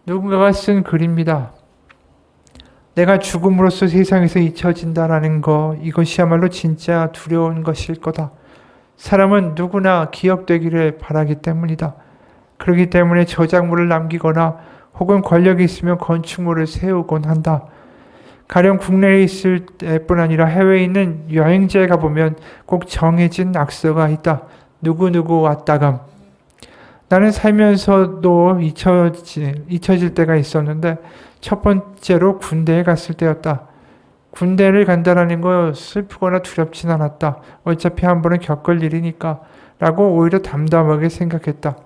누군가가 쓴 글입니다. 내가 죽음으로써 세상에서 잊혀진다라는 것, 이것이야말로 진짜 두려운 것일 거다. 사람은 누구나 기억되기를 바라기 때문이다. 그렇기 때문에 저작물을 남기거나 혹은 권력이 있으면 건축물을 세우곤 한다. 가령 국내에 있을 때뿐 아니라 해외에 있는 여행지에 가보면 꼭 정해진 낙서가 있다. 누구누구 왔다감. 나는 살면서도 잊혀질 때가 있었는데 첫 번째로 군대에 갔을 때였다. 군대를 간다라는 거 슬프거나 두렵진 않았다. 어차피 한 번은 겪을 일이니까 라고 오히려 담담하게 생각했다.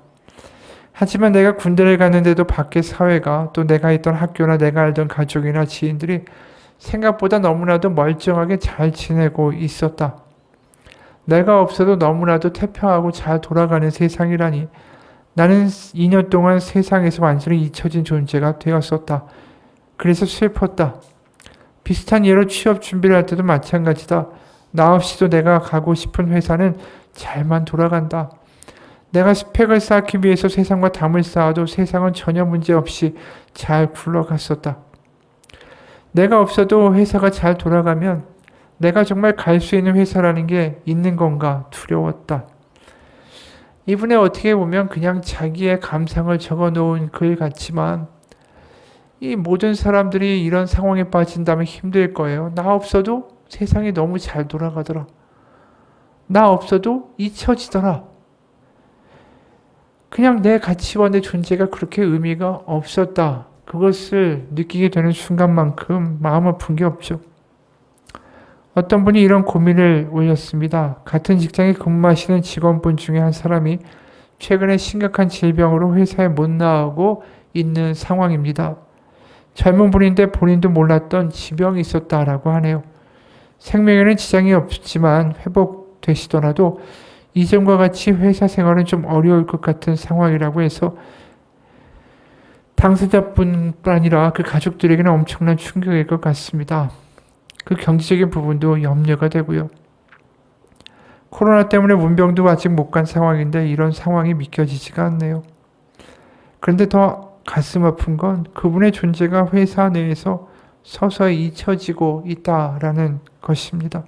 하지만 내가 군대를 갔는데도 밖의 사회가 또 내가 있던 학교나 내가 알던 가족이나 지인들이 생각보다 너무나도 멀쩡하게 잘 지내고 있었다. 내가 없어도 너무나도 태평하고 잘 돌아가는 세상이라니 나는 2년 동안 세상에서 완전히 잊혀진 존재가 되었었다. 그래서 슬펐다. 비슷한 예로 취업 준비를 할 때도 마찬가지다. 나 없이도 내가 가고 싶은 회사는 잘만 돌아간다. 내가 스펙을 쌓기 위해서 세상과 담을 쌓아도 세상은 전혀 문제 없이 잘 굴러갔었다. 내가 없어도 회사가 잘 돌아가면 내가 정말 갈 수 있는 회사라는 게 있는 건가 두려웠다. 이분에 어떻게 보면 그냥 자기의 감상을 적어놓은 글 같지만 이 모든 사람들이 이런 상황에 빠진다면 힘들 거예요. 나 없어도 세상이 너무 잘 돌아가더라. 나 없어도 잊혀지더라. 그냥 내 가치와 내 존재가 그렇게 의미가 없었다. 그것을 느끼게 되는 순간만큼 마음 아픈 게 없죠. 어떤 분이 이런 고민을 올렸습니다. 같은 직장에 근무하시는 직원분 중에 한 사람이 최근에 심각한 질병으로 회사에 못 나오고 있는 상황입니다. 젊은 분인데 본인도 몰랐던 지병이 있었다라고 하네요. 생명에는 지장이 없지만 회복되시더라도 이전과 같이 회사 생활은 좀 어려울 것 같은 상황이라고 해서 당사자뿐 아니라 그 가족들에게는 엄청난 충격일 것 같습니다. 그 경제적인 부분도 염려가 되고요. 코로나 때문에 문병도 아직 못 간 상황인데 이런 상황이 믿겨지지가 않네요. 그런데 더 가슴 아픈 건 그분의 존재가 회사 내에서 서서히 잊혀지고 있다라는 것입니다.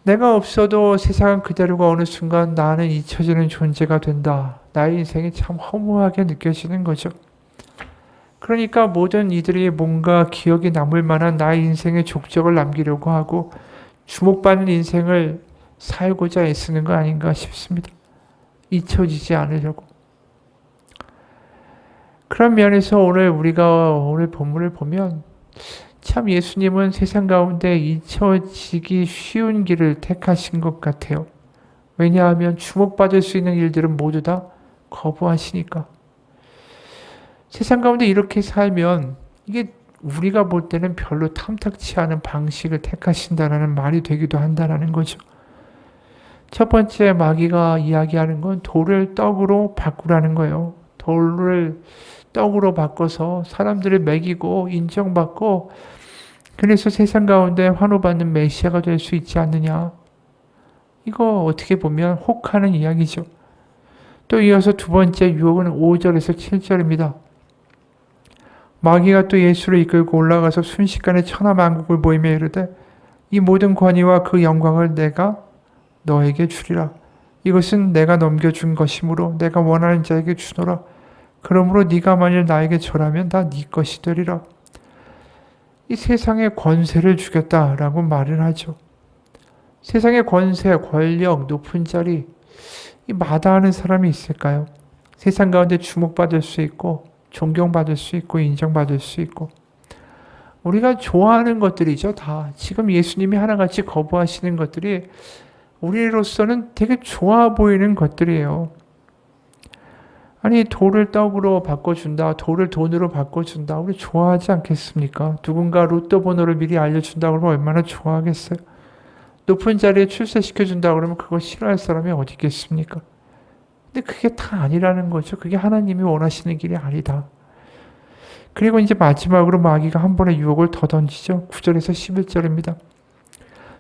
내가 없어도 세상은 그대로가 어느 순간 나는 잊혀지는 존재가 된다. 나의 인생이 참 허무하게 느껴지는 거죠. 그러니까 모든 이들이 뭔가 기억에 남을 만한 나의 인생의 족적을 남기려고 하고 주목받는 인생을 살고자 애쓰는 거 아닌가 싶습니다. 잊혀지지 않으려고. 그런 면에서 오늘 본문을 보면 참 예수님은 세상 가운데 잊혀지기 쉬운 길을 택하신 것 같아요. 왜냐하면 주목받을 수 있는 일들은 모두 다 거부하시니까. 세상 가운데 이렇게 살면 이게 우리가 볼 때는 별로 탐탁치 않은 방식을 택하신다라는 말이 되기도 한다라는 거죠. 첫 번째 마귀가 이야기하는 건 돌을 떡으로 바꾸라는 거예요. 돌을 떡으로 바꿔서 사람들을 먹이고 인정받고 그래서 세상 가운데 환호받는 메시아가 될 수 있지 않느냐. 이거 어떻게 보면 혹하는 이야기죠. 또 이어서 두 번째 유혹은 5절에서 7절입니다. 마귀가 또 예수를 이끌고 올라가서 순식간에 천하만국을 보이며 이르되 이 모든 권위와 그 영광을 내가 너에게 주리라. 이것은 내가 넘겨준 것이므로 내가 원하는 자에게 주노라. 그러므로 네가 만일 나에게 절하면 다 네 것이 되리라. 이 세상의 권세를 주겠다라고 말을 하죠. 세상의 권세, 권력, 높은 자리 이 마다하는 사람이 있을까요? 세상 가운데 주목받을 수 있고 존경받을 수 있고 인정받을 수 있고 우리가 좋아하는 것들이죠. 다 지금 예수님이 하나같이 거부하시는 것들이 우리로서는 되게 좋아 보이는 것들이에요. 아니 돌을 떡으로 바꿔준다. 돌을 돈으로 바꿔준다. 우리 좋아하지 않겠습니까? 누군가 로또 번호를 미리 알려준다 그러면 얼마나 좋아하겠어요. 높은 자리에 출세시켜준다 그러면 그거 싫어할 사람이 어디 있겠습니까? 근데 그게 다 아니라는 거죠. 그게 하나님이 원하시는 길이 아니다. 그리고 이제 마지막으로 마귀가 한 번의 유혹을 더 던지죠. 9절에서 11절입니다.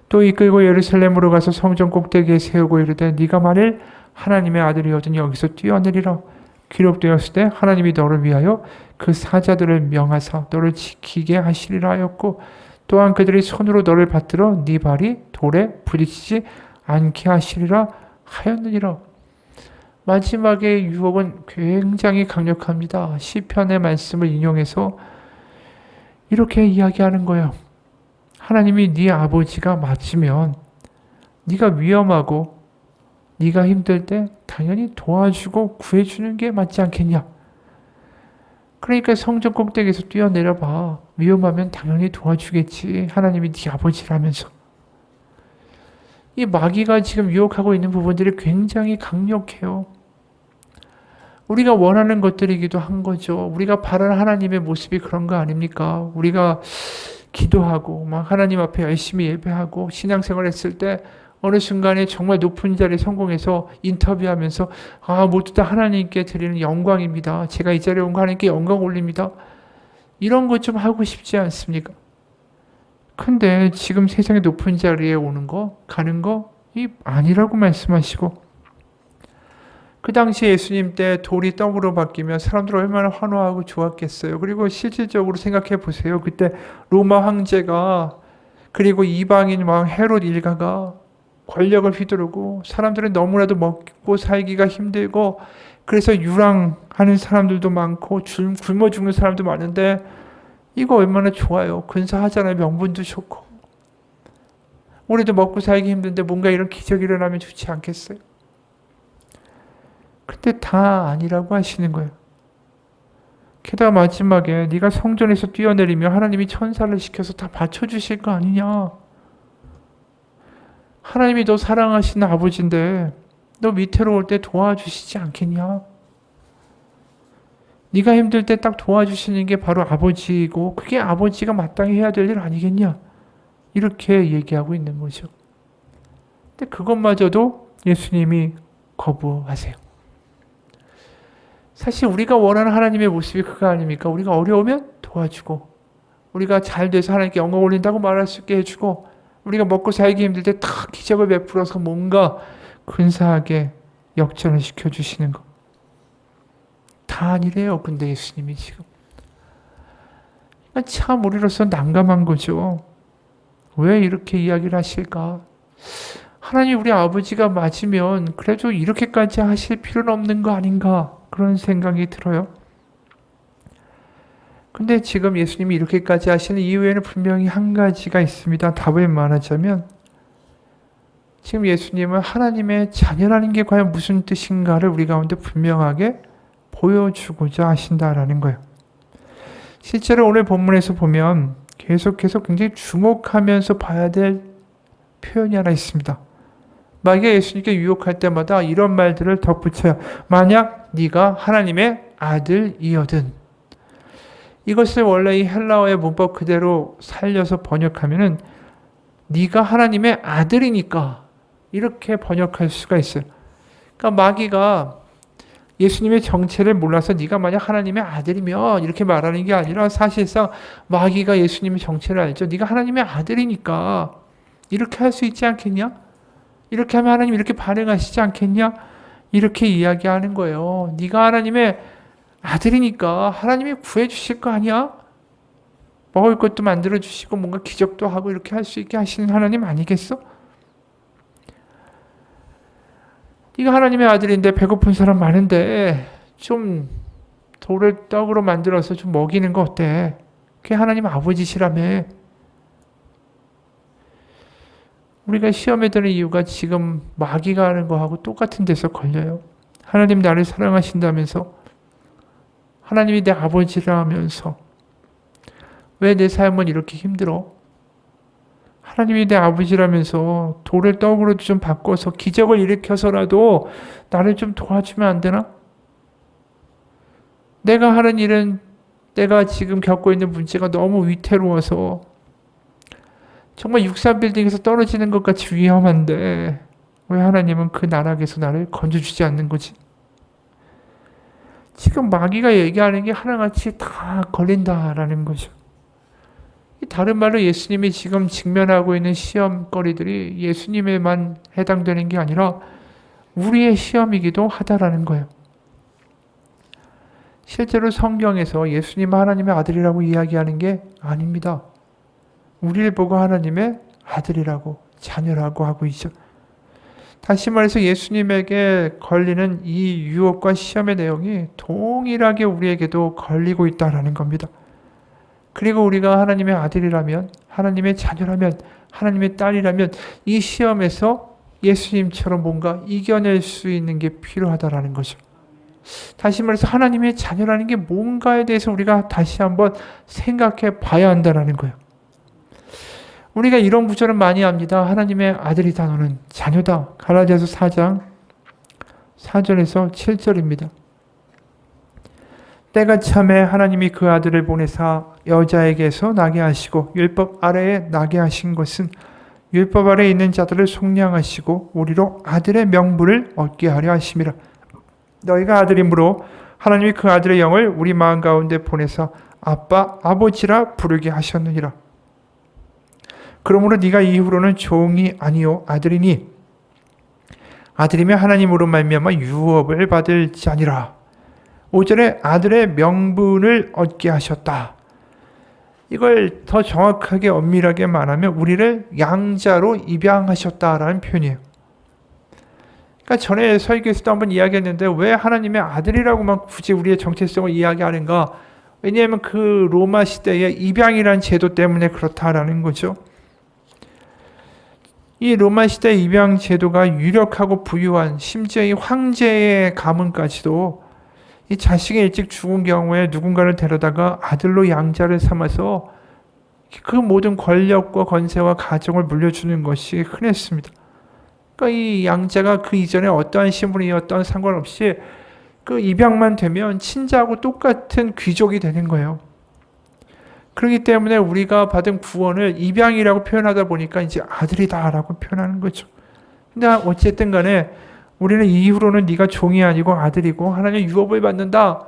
또 이끌고 예루살렘으로 가서 성전 꼭대기에 세우고 이르되 네가 만일 하나님의 아들이거든 여기서 뛰어내리라. 기록되었을 때 하나님이 너를 위하여 그 사자들을 명하사 너를 지키게 하시리라 하였고 또한 그들이 손으로 너를 받들어 네 발이 돌에 부딪히지 않게 하시리라 하였느니라. 마지막의 유혹은 굉장히 강력합니다. 시편의 말씀을 인용해서 이렇게 이야기하는 거예요. 하나님이 네 아버지가 맞으면 네가 위험하고 네가 힘들 때 당연히 도와주고 구해주는 게 맞지 않겠냐. 그러니까 성전 꼭대기에서 뛰어내려봐. 위험하면 당연히 도와주겠지. 하나님이 네 아버지라면서. 이 마귀가 지금 유혹하고 있는 부분들이 굉장히 강력해요. 우리가 원하는 것들이기도 한 거죠. 우리가 바라는 하나님의 모습이 그런 거 아닙니까? 우리가 기도하고 막 하나님 앞에 열심히 예배하고 신앙생활 했을 때 어느 순간에 정말 높은 자리에 성공해서 인터뷰하면서 모두 다 하나님께 드리는 영광입니다. 제가 이 자리에 온 거 하나님께 영광 올립니다. 이런 것 좀 하고 싶지 않습니까? 근데 지금 세상의 높은 자리에 오는 거, 가는 거 아니라고 말씀하시고 그 당시 예수님 때 돌이 떡으로 바뀌면 사람들 얼마나 환호하고 좋았겠어요. 그리고 실질적으로 생각해 보세요. 그때 로마 황제가 그리고 이방인 왕 헤롯 일가가 권력을 휘두르고 사람들은 너무나도 먹고 살기가 힘들고 그래서 유랑하는 사람들도 많고 굶어 죽는 사람도 많은데 이거 얼마나 좋아요. 근사하잖아요. 명분도 좋고. 우리도 먹고 살기 힘든데 뭔가 이런 기적이 일어나면 좋지 않겠어요? 근데 다 아니라고 하시는 거예요. 게다가 마지막에 네가 성전에서 뛰어내리면 하나님이 천사를 시켜서 다 받쳐주실 거 아니냐. 하나님이 너 사랑하시는 아버지인데 너 위태로울 때 도와주시지 않겠냐? 네가 힘들 때 딱 도와주시는 게 바로 아버지이고 그게 아버지가 마땅히 해야 될 일 아니겠냐? 이렇게 얘기하고 있는 거죠. 근데 그것마저도 예수님이 거부하세요. 사실 우리가 원하는 하나님의 모습이 그거 아닙니까? 우리가 어려우면 도와주고 우리가 잘 돼서 하나님께 영광 올린다고 말할 수 있게 해주고 우리가 먹고 살기 힘들 때 다 기적을 베풀어서 뭔가 근사하게 역전을 시켜주시는 거. 다 아니래요. 근데 예수님이 지금. 참 우리로서 난감한 거죠. 왜 이렇게 이야기를 하실까? 하나님 우리 아버지가 맞으면 그래도 이렇게까지 하실 필요는 없는 거 아닌가? 그런 생각이 들어요. 근데 지금 예수님이 이렇게까지 하시는 이유에는 분명히 한 가지가 있습니다. 답을 말하자면 지금 예수님은 하나님의 자녀라는 게 과연 무슨 뜻인가를 우리 가운데 분명하게 보여주고자 하신다라는 거예요. 실제로 오늘 본문에서 보면 계속해서 굉장히 주목하면서 봐야 될 표현이 하나 있습니다. 마귀가 예수님께 유혹할 때마다 이런 말들을 덧붙여요. 만약 네가 하나님의 아들이거든. 이것을 원래 이 헬라어의 문법 그대로 살려서 번역하면은 네가 하나님의 아들이니까 이렇게 번역할 수가 있어요. 그러니까 마귀가 예수님의 정체를 몰라서 네가 만약 하나님의 아들이면 이렇게 말하는 게 아니라 사실상 마귀가 예수님의 정체를 알죠. 네가 하나님의 아들이니까 이렇게 할 수 있지 않겠냐? 이렇게 하면 하나님 이렇게 반응하시지 않겠냐? 이렇게 이야기하는 거예요. 네가 하나님의 아들이니까 하나님이 구해주실 거 아니야? 먹을 것도 만들어주시고 뭔가 기적도 하고 이렇게 할 수 있게 하시는 하나님 아니겠어? 네가 하나님의 아들인데 배고픈 사람 많은데 좀 돌을 떡으로 만들어서 좀 먹이는 거 어때? 그게 하나님 아버지시라며. 우리가 시험에 드는 이유가 지금 마귀가 하는 거하고 똑같은 데서 걸려요. 하나님 나를 사랑하신다면서 하나님이 내 아버지라면서 왜 내 삶은 이렇게 힘들어? 하나님이 내 아버지라면서 돌을 떡으로 좀 바꿔서 기적을 일으켜서라도 나를 좀 도와주면 안 되나? 내가 하는 일은 내가 지금 겪고 있는 문제가 너무 위태로워서 정말 63빌딩에서 떨어지는 것 같이 위험한데 왜 하나님은 그 나락에서 나를 건져주지 않는 거지? 지금 마귀가 얘기하는 게 하나같이 다 걸린다라는 거죠. 다른 말로 예수님이 지금 직면하고 있는 시험거리들이 예수님에만 해당되는 게 아니라 우리의 시험이기도 하다라는 거예요. 실제로 성경에서 예수님 하나님의 아들이라고 이야기하는 게 아닙니다. 우리를 보고 하나님의 아들이라고, 자녀라고 하고 있죠. 다시 말해서 예수님에게 걸리는 이 유혹과 시험의 내용이 동일하게 우리에게도 걸리고 있다는 겁니다. 그리고 우리가 하나님의 아들이라면, 하나님의 자녀라면, 하나님의 딸이라면 이 시험에서 예수님처럼 뭔가 이겨낼 수 있는 게 필요하다라는 거죠. 다시 말해서 하나님의 자녀라는 게 뭔가에 대해서 우리가 다시 한번 생각해 봐야 한다는 거예요. 우리가 이런 구절을 많이 합니다. 하나님의 아들이다 너는 자녀다. 갈라디아서 4장 4절에서 7절입니다. 때가 참에 하나님이 그 아들을 보내사 여자에게서 나게 하시고 율법 아래에 나게 하신 것은 율법 아래에 있는 자들을 속량하시고 우리로 아들의 명분을 얻게 하려 하심이라. 너희가 아들이므로 하나님이 그 아들의 영을 우리 마음 가운데 보내사 아빠 아버지라 부르게 하셨느니라. 그러므로 네가 이후로는 종이 아니요 아들이니 아들이면 하나님으로 말미암아 유업을 받을 자니라. 5절에 아들의 명분을 얻게 하셨다. 이걸 더 정확하게 엄밀하게 말하면 우리를 양자로 입양하셨다라는 표현이에요. 그러니까 전에 설교에서도 한번 이야기했는데 왜 하나님의 아들이라고만 굳이 우리의 정체성을 이야기하는가? 왜냐하면 그 로마 시대의 입양이라는 제도 때문에 그렇다라는 거죠. 이 로마 시대 입양 제도가 유력하고 부유한 심지어 이 황제의 가문까지도 이 자식이 일찍 죽은 경우에 누군가를 데려다가 아들로 양자를 삼아서 그 모든 권력과 권세와 가정을 물려주는 것이 흔했습니다. 그러니까 이 양자가 그 이전에 어떠한 신분이었던 상관없이 그 입양만 되면 친자하고 똑같은 귀족이 되는 거예요. 그렇기 때문에 우리가 받은 구원을 입양이라고 표현하다 보니까 이제 아들이다라고 표현하는 거죠. 근데 어쨌든 간에 우리는 이후로는 네가 종이 아니고 아들이고 하나님의 유업을 받는다.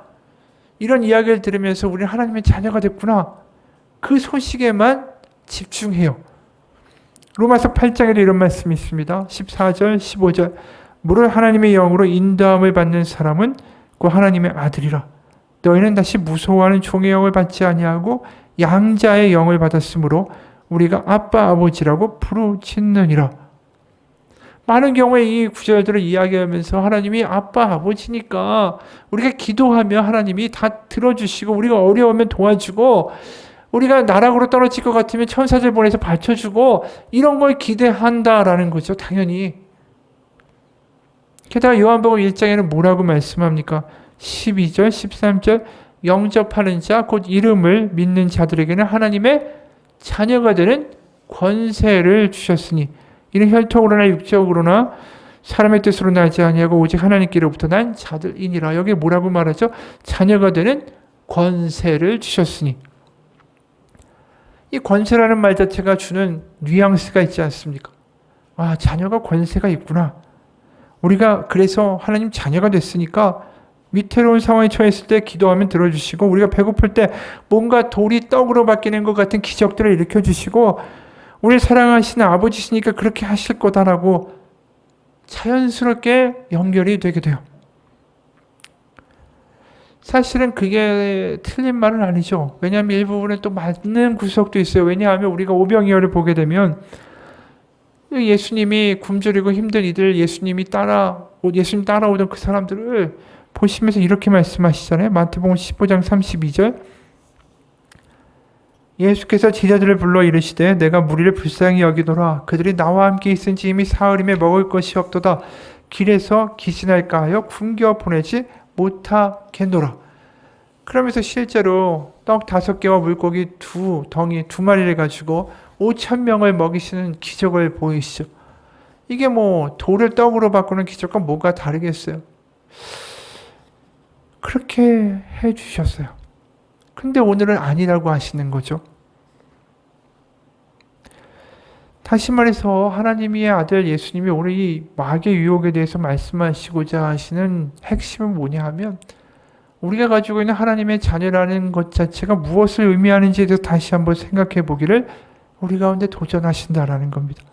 이런 이야기를 들으면서 우리는 하나님의 자녀가 됐구나. 그 소식에만 집중해요. 로마서 8장에도 이런 말씀이 있습니다. 14절, 15절. 무릇 하나님의 영으로 인도함을 받는 사람은 그 하나님의 아들이라. 너희는 다시 무서워하는 종의 영을 받지 아니하고 양자의 영을 받았으므로 우리가 아빠 아버지라고 부르짖느니라. 많은 경우에 이 구절들을 이야기하면서 하나님이 아빠 아버지니까 우리가 기도하면 하나님이 다 들어주시고 우리가 어려우면 도와주고 우리가 나락으로 떨어질 것 같으면 천사들 보내서 받쳐주고 이런 걸 기대한다라는 거죠. 당연히. 게다가 요한복음 1장에는 뭐라고 말씀합니까? 12절, 13절 영접하는 자, 곧 이름을 믿는 자들에게는 하나님의 자녀가 되는 권세를 주셨으니 이는 혈통으로나 육적으로나 사람의 뜻으로 나지 아니하고 오직 하나님께로부터 난 자들이니라. 여기 뭐라고 말하죠? 자녀가 되는 권세를 주셨으니. 이 권세라는 말 자체가 주는 뉘앙스가 있지 않습니까? 아, 자녀가 권세가 있구나. 우리가 그래서 하나님 자녀가 됐으니까 위태로운 상황에 처했을 때 기도하면 들어주시고 우리가 배고플 때 뭔가 돌이 떡으로 바뀌는 것 같은 기적들을 일으켜주시고 우리 사랑하시는 아버지시니까 그렇게 하실 거다라고 자연스럽게 연결이 되게 돼요. 사실은 그게 틀린 말은 아니죠. 왜냐하면 일부분에 또 맞는 구석도 있어요. 왜냐하면 우리가 오병이어를 보게 되면 예수님이 굶주리고 힘든 이들 예수님 따라오던 그 사람들을 보시면서 이렇게 말씀하시잖아요. 마태복음 15장 32절 예수께서 제자들을 불러 이르시되 내가 무리를 불쌍히 여기노라. 그들이 나와 함께 있은지 이미 사흘임에 먹을 것이 없도다. 길에서 기신할까 하여 굶겨 보내지 못하겠노라. 그러면서 실제로 떡 5개와 물고기 2마리를 가지고 5,000명을 먹이시는 기적을 보이시죠. 이게 뭐 돌을 떡으로 바꾸는 기적과 뭐가 다르겠어요. 그렇게 해주셨어요. 근데 오늘은 아니라고 하시는 거죠. 다시 말해서 하나님의 아들 예수님이 오늘 이 마귀의 유혹에 대해서 말씀하시고자 하시는 핵심은 뭐냐 하면 우리가 가지고 있는 하나님의 자녀라는 것 자체가 무엇을 의미하는지에 대해서 다시 한번 생각해 보기를 우리 가운데 도전하신다라는 겁니다.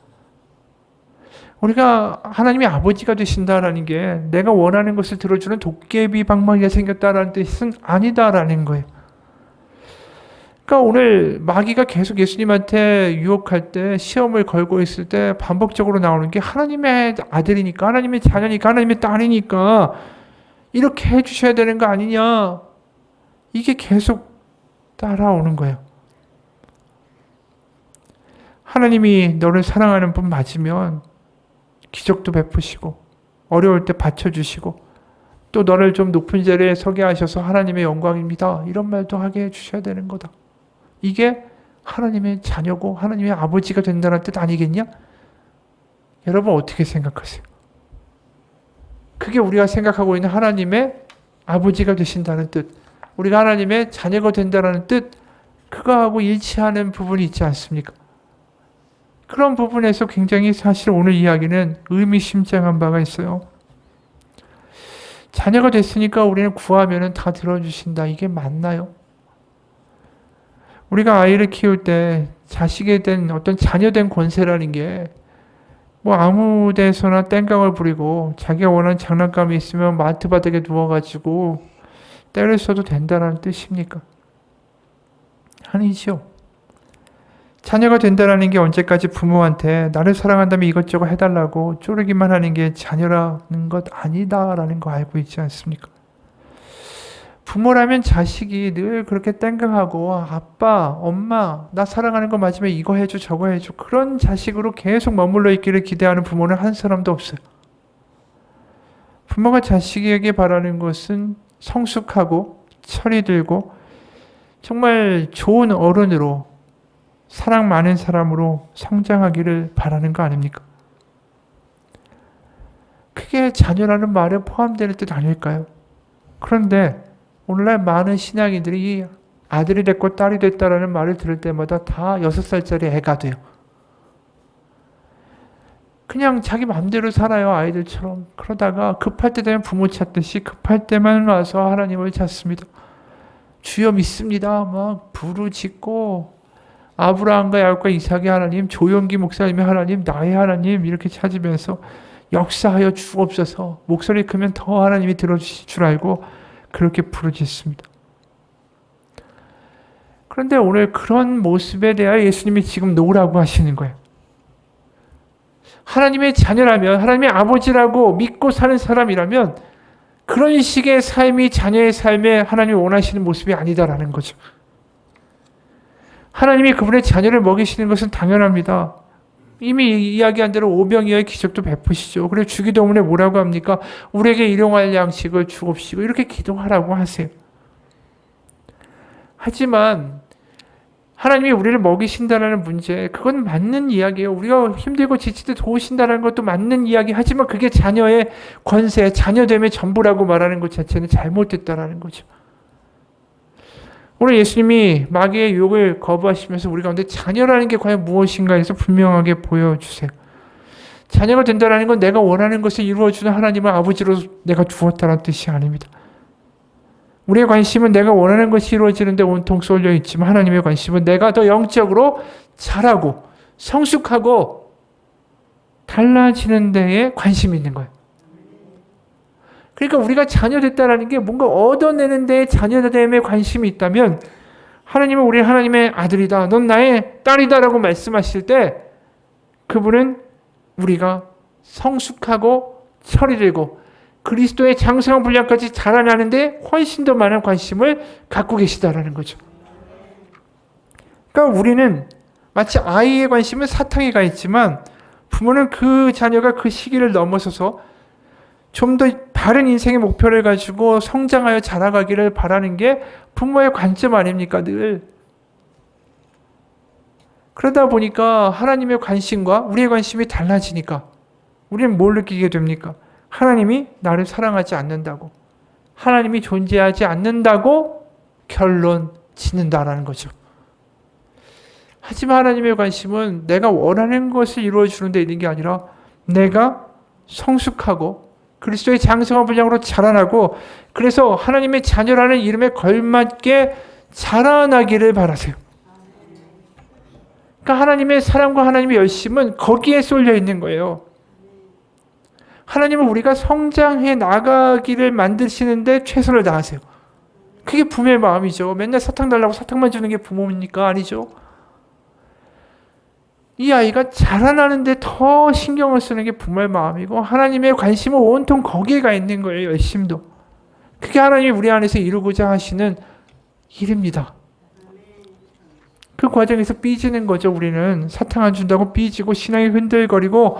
우리가 하나님의 아버지가 되신다라는 게 내가 원하는 것을 들어주는 도깨비 방망이가 생겼다라는 뜻은 아니다라는 거예요. 그러니까 오늘 마귀가 계속 예수님한테 유혹할 때, 시험을 걸고 있을 때 반복적으로 나오는 게 하나님의 아들이니까, 하나님의 자녀니까, 하나님의 딸이니까 이렇게 해주셔야 되는 거 아니냐. 이게 계속 따라오는 거예요. 하나님이 너를 사랑하는 분 맞으면 기적도 베푸시고 어려울 때 받쳐주시고 또 너를 좀 높은 자리에 서게 하셔서 하나님의 영광입니다. 이런 말도 하게 해주셔야 되는 거다. 이게 하나님의 자녀고 하나님의 아버지가 된다는 뜻 아니겠냐? 여러분 어떻게 생각하세요? 그게 우리가 생각하고 있는 하나님의 아버지가 되신다는 뜻, 우리가 하나님의 자녀가 된다는 뜻, 그거하고 일치하는 부분이 있지 않습니까? 그런 부분에서 굉장히 사실 오늘 이야기는 의미심장한 바가 있어요. 자녀가 됐으니까 우리는 구하면 다 들어주신다. 이게 맞나요? 우리가 아이를 키울 때 자식에 된 어떤 자녀된 권세라는 게 뭐 아무 데서나 땡깡을 부리고 자기가 원하는 장난감이 있으면 마트 바닥에 누워가지고 때를 써도 된다는 뜻입니까? 아니죠. 자녀가 된다는 게 언제까지 부모한테 나를 사랑한다면 이것저것 해달라고 쪼르기만 하는 게 자녀라는 것 아니다라는 거 알고 있지 않습니까? 부모라면 자식이 늘 그렇게 땡깡하고 아빠, 엄마, 나 사랑하는 거 맞으면 이거 해줘 저거 해줘 그런 자식으로 계속 머물러 있기를 기대하는 부모는 한 사람도 없어요. 부모가 자식에게 바라는 것은 성숙하고 철이 들고 정말 좋은 어른으로 사랑 많은 사람으로 성장하기를 바라는 거 아닙니까? 그게 자녀라는 말에 포함되는 뜻 아닐까요? 그런데 오늘날 많은 신앙인들이 아들이 됐고 딸이 됐다라는 말을 들을 때마다 다 6살짜리 애가 돼요. 그냥 자기 마음대로 살아요, 아이들처럼. 그러다가 급할 때 되면 부모 찾듯이 급할 때만 와서 하나님을 찾습니다. 주여 믿습니다. 막 부르짖고 아브라함과 야곱과 이삭의 하나님, 조용기 목사님의 하나님, 나의 하나님 이렇게 찾으면서 역사하여 주옵소서. 목소리 크면 더 하나님이 들어주실 줄 알고 그렇게 부르짖습니다. 그런데 오늘 그런 모습에 대하여 예수님이 지금 놓으라고 하시는 거예요. 하나님의 자녀라면, 하나님의 아버지라고 믿고 사는 사람이라면 그런 식의 삶이 자녀의 삶에 하나님이 원하시는 모습이 아니다라는 거죠. 하나님이 그분의 자녀를 먹이시는 것은 당연합니다. 이미 이야기한 대로 오병이어의 기적도 베푸시죠. 그리고 주기도문에 뭐라고 합니까? 우리에게 일용할 양식을 주옵시고 이렇게 기도하라고 하세요. 하지만 하나님이 우리를 먹이신다는 문제, 그건 맞는 이야기예요. 우리가 힘들고 지칠 때 도우신다는 것도 맞는 이야기. 하지만 그게 자녀의 권세, 자녀됨의 전부라고 말하는 것 자체는 잘못됐다는 거죠. 오늘 예수님이 마귀의 유혹을 거부하시면서 우리 가운데 자녀라는 게 과연 무엇인가 해서 분명하게 보여주세요. 자녀가 된다는 건 내가 원하는 것을 이루어주는 하나님을 아버지로 내가 두었다는 뜻이 아닙니다. 우리의 관심은 내가 원하는 것이 이루어지는데 온통 쏠려 있지만 하나님의 관심은 내가 더 영적으로 자라고 성숙하고 달라지는 데에 관심이 있는 거예요. 그러니까 우리가 자녀됐다라는 게 뭔가 얻어내는 데에 자녀됨에 관심이 있다면 하나님은 우리 하나님의 아들이다. 넌 나의 딸이다라고 말씀하실 때 그분은 우리가 성숙하고 철이 들고 그리스도의 장성한 분량까지 자라나는데 훨씬 더 많은 관심을 갖고 계시다라는 거죠. 그러니까 우리는 마치 아이의 관심은 사탕에 가 있지만 부모는 그 자녀가 그 시기를 넘어서서 좀 더 바른 인생의 목표를 가지고 성장하여 자라가기를 바라는 게 부모의 관점 아닙니까? 늘. 그러다 보니까 하나님의 관심과 우리의 관심이 달라지니까 우리는 뭘 느끼게 됩니까? 하나님이 나를 사랑하지 않는다고, 하나님이 존재하지 않는다고 결론 짓는다라는 거죠. 하지만 하나님의 관심은 내가 원하는 것을 이루어주는 데 있는 게 아니라 내가 성숙하고 그리스도의 장성한 분량으로 자라나고 그래서 하나님의 자녀라는 이름에 걸맞게 자라나기를 바라세요. 그러니까 하나님의 사랑과 하나님의 열심은 거기에 쏠려 있는 거예요. 하나님은 우리가 성장해 나가기를 만드시는데 최선을 다하세요. 그게 부모의 마음이죠. 맨날 사탕 달라고 사탕만 주는 게 부모입니까? 아니죠. 이 아이가 자라나는데 더 신경을 쓰는 게 부모의 마음이고 하나님의 관심은 온통 거기에 가 있는 거예요. 열심도. 그게 하나님이 우리 안에서 이루고자 하시는 일입니다. 그 과정에서 삐지는 거죠. 우리는 사탕 안 준다고 삐지고 신앙이 흔들거리고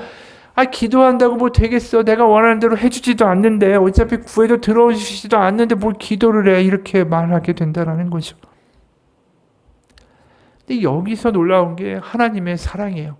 기도한다고 뭐 되겠어. 내가 원하는 대로 해주지도 않는데 어차피 구해도 들어주시지도 않는데 뭘 기도를 해. 이렇게 말하게 된다는 거죠. 근데 여기서 놀라운 게 하나님의 사랑이에요.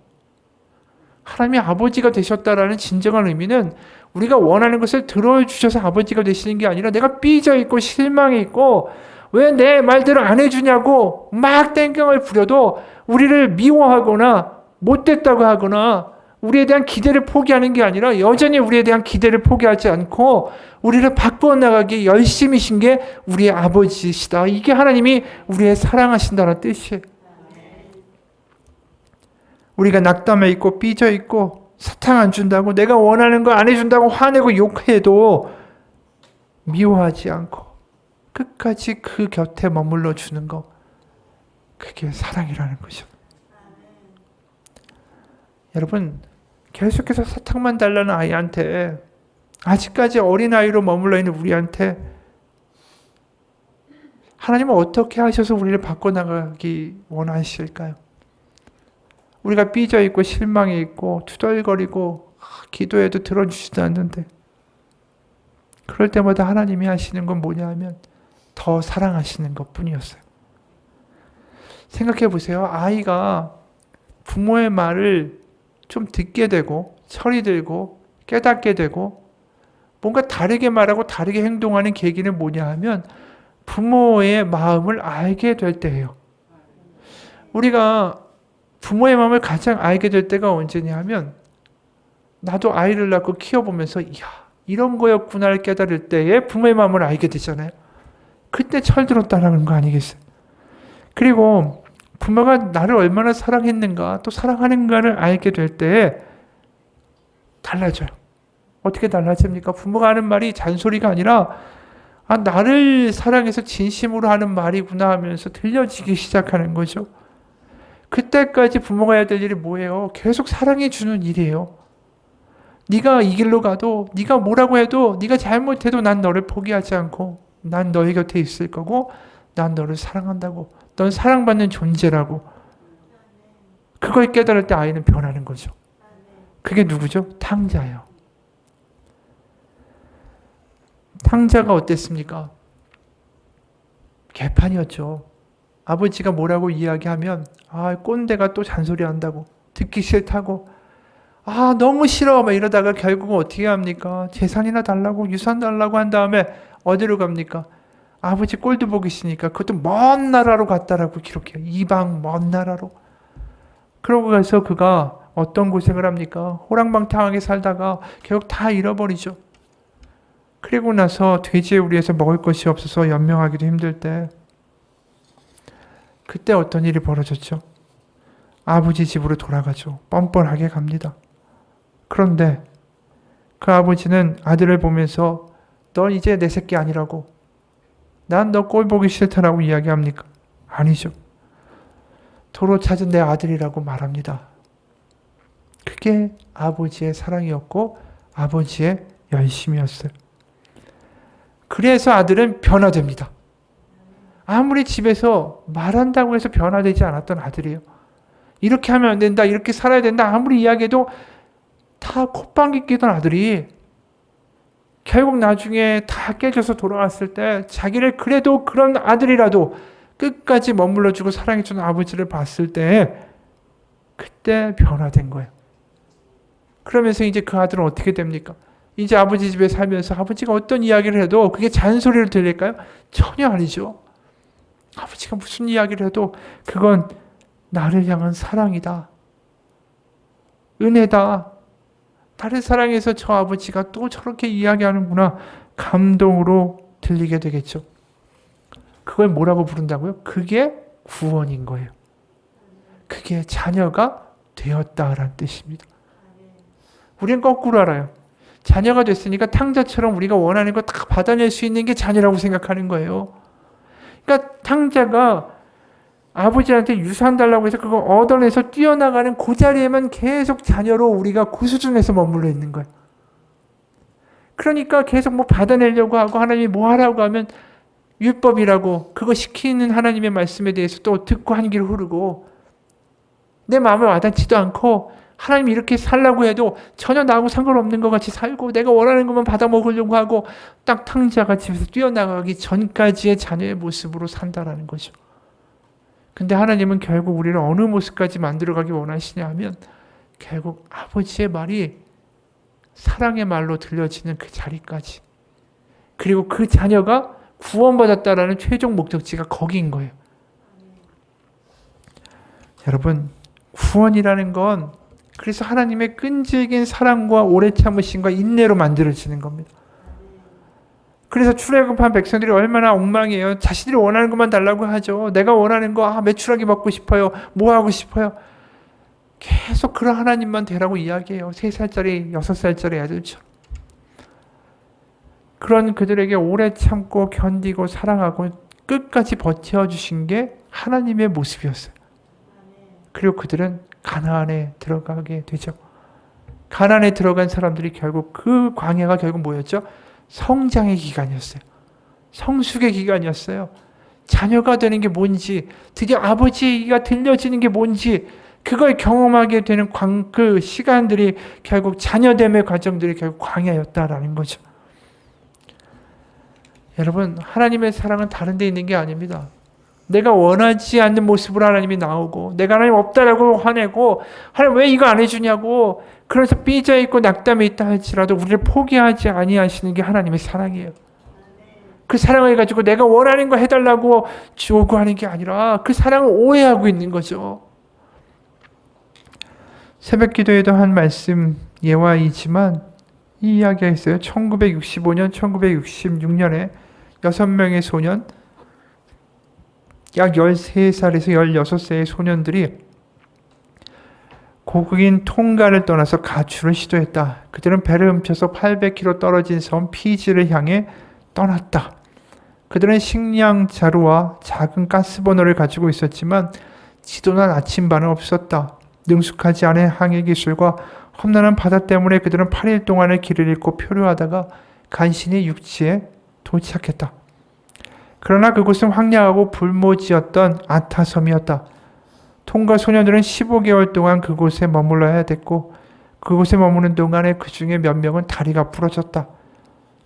하나님이 아버지가 되셨다라는 진정한 의미는 우리가 원하는 것을 들어주셔서 아버지가 되시는 게 아니라 내가 삐져 있고 실망해 있고 왜 내 말대로 안 해주냐고 막 땡깡을 부려도 우리를 미워하거나 못됐다고 하거나 우리에 대한 기대를 포기하는 게 아니라 여전히 우리에 대한 기대를 포기하지 않고 우리를 바꾸어 나가기 열심이신 게 우리의 아버지시다. 이게 하나님이 우리의 사랑하신다는 뜻이에요. 우리가 낙담해 있고 삐져 있고 사탕 안 준다고 내가 원하는 거 안 해준다고 화내고 욕해도 미워하지 않고 끝까지 그 곁에 머물러 주는 거, 그게 사랑이라는 거죠. 여러분, 계속해서 사탕만 달라는 아이한테, 아직까지 어린아이로 머물러 있는 우리한테 하나님은 어떻게 하셔서 우리를 바꿔나가기 원하실까요? 우리가 삐져 있고 실망해 있고 투덜거리고 기도해도 들어주지도 않는데, 그럴 때마다 하나님이 하시는 건 뭐냐 하면 더 사랑하시는 것 뿐이었어요. 생각해 보세요. 아이가 부모의 말을 좀 듣게 되고 철이 들고 깨닫게 되고 뭔가 다르게 말하고 다르게 행동하는 계기는 뭐냐 하면 부모의 마음을 알게 될 때예요. 우리가 부모의 마음을 가장 알게 될 때가 언제냐 하면 나도 아이를 낳고 키워보면서 이야, 이런 거였구나를 깨달을 때에 부모의 마음을 알게 되잖아요. 그때 철들었다는 거 아니겠어요? 그리고 부모가 나를 얼마나 사랑했는가 또 사랑하는가를 알게 될 때에 달라져요. 어떻게 달라집니까? 부모가 하는 말이 잔소리가 아니라 나를 사랑해서 진심으로 하는 말이구나 하면서 들려지기 시작하는 거죠. 그때까지 부모가 해야 될 일이 뭐예요? 계속 사랑해 주는 일이에요. 네가 이 길로 가도 네가 뭐라고 해도 네가 잘못해도 난 너를 포기하지 않고 난 너의 곁에 있을 거고 난 너를 사랑한다고. 넌 사랑받는 존재라고. 그걸 깨달을 때 아이는 변하는 거죠. 그게 누구죠? 탕자예요. 탕자가 어땠습니까? 개판이었죠. 아버지가 뭐라고 이야기하면 꼰대가 또 잔소리한다고 듣기 싫다고 너무 싫어 막 이러다가 결국은 어떻게 합니까? 재산이나 달라고 유산 달라고 한 다음에 어디로 갑니까? 아버지 꼴도 보기 싫으니까 그것도 먼 나라로 갔다라고 기록해요. 이방 먼 나라로. 그러고 가서 그가 어떤 고생을 합니까? 호랑방탕하게 살다가 결국 다 잃어버리죠. 그리고 나서 돼지의 우리에서 먹을 것이 없어서 연명하기도 힘들 때 그때 어떤 일이 벌어졌죠? 아버지 집으로 돌아가죠. 뻔뻔하게 갑니다. 그런데 그 아버지는 아들을 보면서 넌 이제 내 새끼 아니라고, 난 너 꼴 보기 싫다라고 이야기합니까? 아니죠. 도로 찾은 내 아들이라고 말합니다. 그게 아버지의 사랑이었고 아버지의 열심이었어요. 그래서 아들은 변화됩니다. 아무리 집에서 말한다고 해서 변화되지 않았던 아들이에요. 이렇게 하면 안 된다, 이렇게 살아야 된다 아무리 이야기해도 다 콧방귀 끼던 아들이 결국 나중에 다 깨져서 돌아왔을 때 자기를 그래도 그런 아들이라도 끝까지 머물러주고 사랑해주는 아버지를 봤을 때 그때 변화된 거예요. 그러면서 이제 그 아들은 어떻게 됩니까? 이제 아버지 집에 살면서 아버지가 어떤 이야기를 해도 그게 잔소리를 들릴까요? 전혀 아니죠. 아버지가 무슨 이야기를 해도 그건 나를 향한 사랑이다. 은혜다. 나를 사랑해서 저 아버지가 또 저렇게 이야기하는구나. 감동으로 들리게 되겠죠. 그걸 뭐라고 부른다고요? 그게 구원인 거예요. 그게 자녀가 되었다라는 뜻입니다. 우리는 거꾸로 알아요. 자녀가 됐으니까 탕자처럼 우리가 원하는 거 다 받아낼 수 있는 게 자녀라고 생각하는 거예요. 그러니까 탕자가 아버지한테 유산 달라고 해서 그거 얻어내서 뛰어나가는 그 자리에만 계속 자녀로 우리가 그 수준에서 머물러 있는 거예요. 그러니까 계속 뭐 받아내려고 하고 하나님이 뭐 하라고 하면 율법이라고 그거 시키는 하나님의 말씀에 대해서 또 듣고 한 길 흐르고 내 마음에 와닿지도 않고 하나님이 이렇게 살라고 해도 전혀 나하고 상관없는 것 같이 살고 내가 원하는 것만 받아 먹으려고 하고 딱 탕자가 집에서 뛰어나가기 전까지의 자녀의 모습으로 산다라는 거죠. 근데 하나님은 결국 우리를 어느 모습까지 만들어가기 원하시냐 하면 결국 아버지의 말이 사랑의 말로 들려지는 그 자리까지, 그리고 그 자녀가 구원받았다라는 최종 목적지가 거기인 거예요. 여러분, 구원이라는 건 그래서 하나님의 끈질긴 사랑과 오래 참으심과 인내로 만들어지는 겁니다. 그래서 출애굽한 백성들이 얼마나 엉망이에요. 자신들이 원하는 것만 달라고 하죠. 내가 원하는 거 메추라기 먹고 싶어요. 뭐 하고 싶어요. 계속 그런 하나님만 되라고 이야기해요. 3살짜리 6살짜리 애들처럼. 그런 그들에게 오래 참고 견디고 사랑하고 끝까지 버텨주신 게 하나님의 모습이었어요. 그리고 그들은 가나안에 들어가게 되죠. 가나안에 들어간 사람들이 결국 그 광야가 결국 뭐였죠? 성장의 기간이었어요. 성숙의 기간이었어요. 자녀가 되는 게 뭔지, 드디어 아버지가 들려지는 게 뭔지 그걸 경험하게 되는 그 시간들이 결국 자녀됨의 과정들이 결국 광야였다라는 거죠. 여러분, 하나님의 사랑은 다른 데 있는 게 아닙니다. 내가 원하지 않는 모습으로 하나님이 나오고 내가 하나님 없다라고 화내고 하나님 왜 이거 안 해주냐고 그래서 삐져있고 낙담해 있다 할지라도 우리를 포기하지 아니하시는 게 하나님의 사랑이에요. 그 사랑을 가지고 내가 원하는 거 해달라고 요구하는 게 아니라 그 사랑을 오해하고 있는 거죠. 새벽 기도에도 한 말씀 예화이지만 이 이야기가 있어요. 1965년, 1966년에 6명의 소년, 약 13살에서 16세의 소년들이 고국인 통가를 떠나서 가출을 시도했다. 그들은 배를 훔쳐서 800km 떨어진 섬 피지를 향해 떠났다. 그들은 식량 자루와 작은 가스버너를 가지고 있었지만 지도나 나침반은 없었다. 능숙하지 않은 항해 기술과 험난한 바다 때문에 그들은 8일 동안의 길을 잃고 표류하다가 간신히 육지에 도착했다. 그러나 그곳은 황량하고 불모지였던 아타섬이었다. 통가 소년들은 15개월 동안 그곳에 머물러야 됐고 그곳에 머무는 동안에 그 중에 몇 명은 다리가 부러졌다.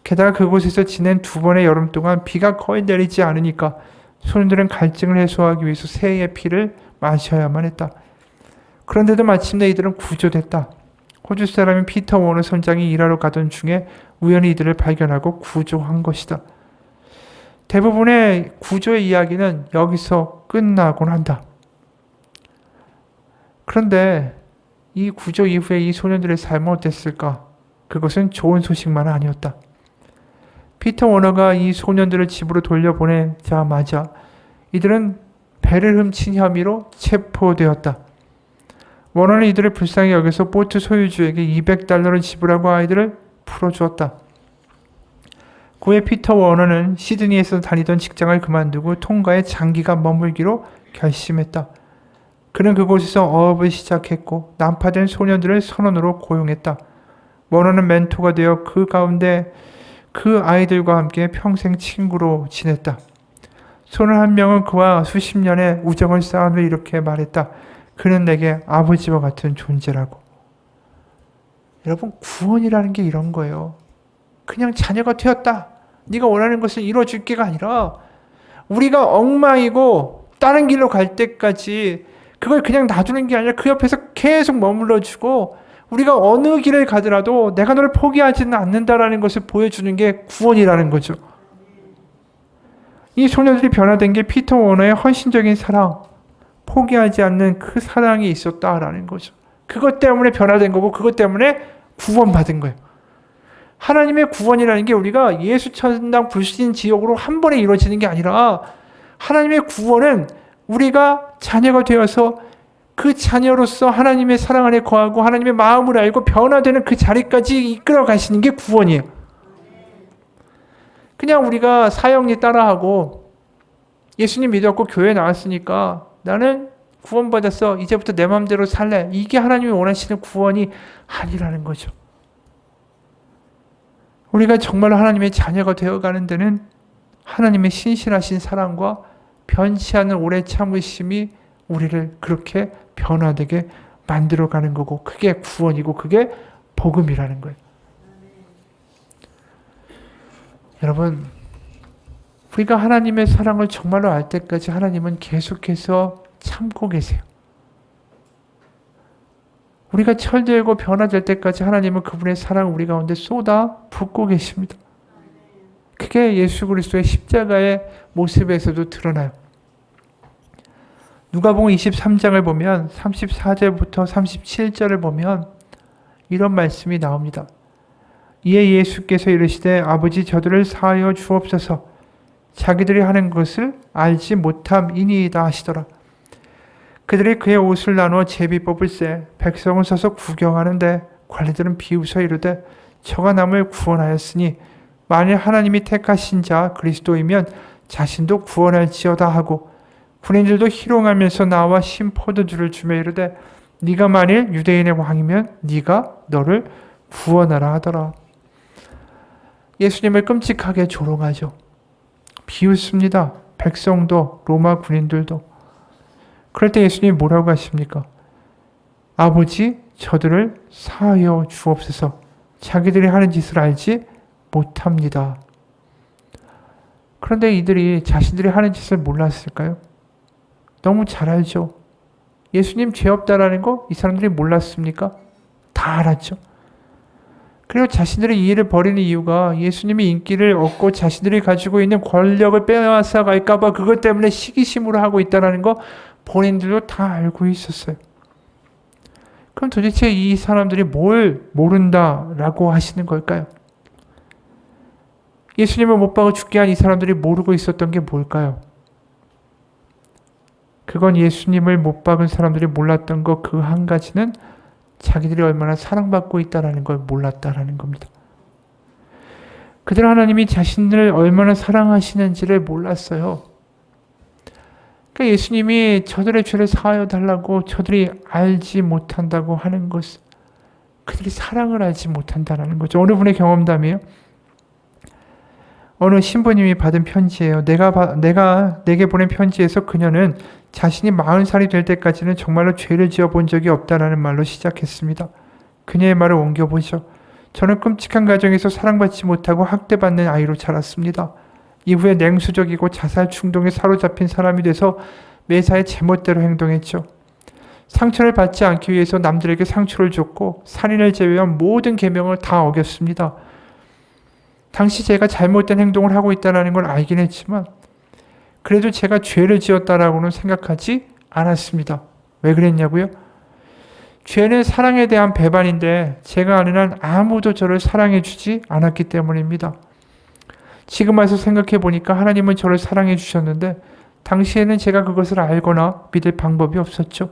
게다가 그곳에서 지낸 2번의 여름 동안 비가 거의 내리지 않으니까 소년들은 갈증을 해소하기 위해서 새의 피를 마셔야만 했다. 그런데도 마침내 이들은 구조됐다. 호주 사람인 피터 워너 선장이 일하러 가던 중에 우연히 이들을 발견하고 구조한 것이다. 대부분의 구조의 이야기는 여기서 끝나곤 한다. 그런데 이 구조 이후에 이 소년들의 삶은 어땠을까? 그것은 좋은 소식만 아니었다. 피터 워너가 이 소년들을 집으로 돌려보내자마자 이들은 배를 훔친 혐의로 체포되었다. 워너는 이들을 불쌍히 여겨서 보트 소유주에게 $200를 지불하고 아이들을 풀어주었다. 그 후에 피터 워너는 시드니에서 다니던 직장을 그만두고 통가에 장기간 머물기로 결심했다. 그는 그곳에서 어업을 시작했고 난파된 소년들을 선원으로 고용했다. 워너는 멘토가 되어 그 가운데 그 아이들과 함께 평생 친구로 지냈다. 소년 한 명은 그와 수십 년의 우정을 쌓으며 이렇게 말했다. 그는 내게 아버지와 같은 존재라고. 여러분, 구원이라는 게 이런 거예요. 그냥 자녀가 되었다. 네가 원하는 것을 이루어줄게가 아니라 우리가 엉망이고 다른 길로 갈 때까지 그걸 그냥 놔두는 게 아니라 그 옆에서 계속 머물러주고 우리가 어느 길을 가더라도 내가 너를 포기하지는 않는다라는 것을 보여주는 게 구원이라는 거죠. 이 소녀들이 변화된 게 피터 워너의 헌신적인 사랑, 포기하지 않는 그 사랑이 있었다라는 거죠. 그것 때문에 변화된 거고 그것 때문에 구원받은 거예요. 하나님의 구원이라는 게 우리가 예수 천당 불신 지옥으로 한 번에 이루어지는 게 아니라 하나님의 구원은 우리가 자녀가 되어서 그 자녀로서 하나님의 사랑 안에 거하고 하나님의 마음을 알고 변화되는 그 자리까지 이끌어 가시는 게 구원이에요. 그냥 우리가 사형리 따라하고 예수님 믿었고 교회 나왔으니까 나는 구원받았어. 이제부터 내 마음대로 살래. 이게 하나님이 원하시는 구원이 아니라는 거죠. 우리가 정말로 하나님의 자녀가 되어가는 데는 하나님의 신실하신 사랑과 변치 않는 오래 참으심이 우리를 그렇게 변화되게 만들어가는 거고 그게 구원이고 그게 복음이라는 거예요. 여러분, 우리가 하나님의 사랑을 정말로 알 때까지 하나님은 계속해서 참고 계세요. 우리가 철들고 변화될 때까지 하나님은 그분의 사랑을 우리 가운데 쏟아 붓고 계십니다. 그게 예수 그리스도의 십자가의 모습에서도 드러나요. 누가복음 23장을 보면 34절부터 37절을 보면 이런 말씀이 나옵니다. 이에 예수께서 이르시되 아버지 저들을 사하여 주옵소서 자기들이 하는 것을 알지 못함이니이다 하시더라. 그들이 그의 옷을 나누어 제비 뽑을세 백성은 서서 구경하는데 관리들은 비웃어 이르되 저가 남을 구원하였으니 만일 하나님이 택하신 자 그리스도이면 자신도 구원할지어다 하고 군인들도 희롱하면서 나와 신 포도주를 주며 이르되 네가 만일 유대인의 왕이면 네가 너를 구원하라 하더라. 예수님을 끔찍하게 조롱하죠. 비웃습니다. 백성도 로마 군인들도. 그럴 때 예수님이 뭐라고 하십니까? 아버지 저들을 사하여 주옵소서 자기들이 하는 짓을 알지 못합니다. 그런데 이들이 자신들이 하는 짓을 몰랐을까요? 너무 잘 알죠. 예수님 죄 없다라는 거 이 사람들이 몰랐습니까? 다 알았죠. 그리고 자신들의 이해를 버리는 이유가 예수님이 인기를 얻고 자신들이 가지고 있는 권력을 빼앗아 갈까봐 그것 때문에 시기심으로 하고 있다는 거 본인들도 다 알고 있었어요. 그럼 도대체 이 사람들이 뭘 모른다라고 하시는 걸까요? 예수님을 못 박아 죽게 한 이 사람들이 모르고 있었던 게 뭘까요? 그건 예수님을 못 박은 사람들이 몰랐던 것 그 한 가지는 자기들이 얼마나 사랑받고 있다는 걸 몰랐다라는 겁니다. 그들 하나님이 자신을 얼마나 사랑하시는지를 몰랐어요. 그러니까 예수님이 저들의 죄를 사하여 달라고 저들이 알지 못한다고 하는 것은 그들이 사랑을 알지 못한다는 거죠. 어느 분의 경험담이에요? 어느 신부님이 받은 편지예요. 내가 내게 보낸 편지에서 그녀는 자신이 40살이 될 때까지는 정말로 죄를 지어본 적이 없다라는 말로 시작했습니다. 그녀의 말을 옮겨보죠. 저는 끔찍한 가정에서 사랑받지 못하고 학대받는 아이로 자랐습니다. 이후에 냉수적이고 자살 충동에 사로잡힌 사람이 돼서 매사에 제멋대로 행동했죠. 상처를 받지 않기 위해서 남들에게 상처를 줬고 살인을 제외한 모든 계명을 다 어겼습니다. 당시 제가 잘못된 행동을 하고 있다는 걸 알긴 했지만 그래도 제가 죄를 지었다라고는 생각하지 않았습니다. 왜 그랬냐고요? 죄는 사랑에 대한 배반인데 제가 아는 한 아무도 저를 사랑해 주지 않았기 때문입니다. 지금 와서 생각해 보니까 하나님은 저를 사랑해 주셨는데 당시에는 제가 그것을 알거나 믿을 방법이 없었죠.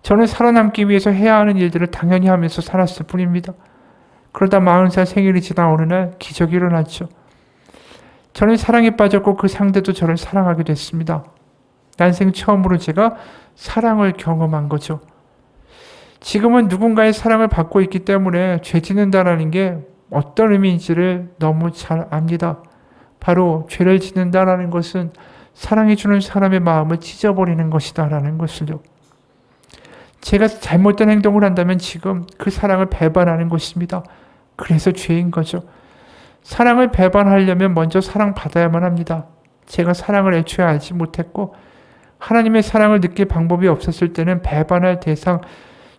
저는 살아남기 위해서 해야 하는 일들을 당연히 하면서 살았을 뿐입니다. 그러다 40살 생일이 지난 어느 날 기적이 일어났죠. 저는 사랑에 빠졌고 그 상대도 저를 사랑하게 됐습니다. 난생 처음으로 제가 사랑을 경험한 거죠. 지금은 누군가의 사랑을 받고 있기 때문에 죄 짓는다라는 게 어떤 의미인지를 너무 잘 압니다. 바로 죄를 짓는다라는 것은 사랑해주는 사람의 마음을 찢어버리는 것이다라는 것을요. 제가 잘못된 행동을 한다면 지금 그 사랑을 배반하는 것입니다. 그래서 죄인 거죠. 사랑을 배반하려면 먼저 사랑받아야만 합니다. 제가 사랑을 애초에 알지 못했고 하나님의 사랑을 느낄 방법이 없었을 때는 배반할 대상,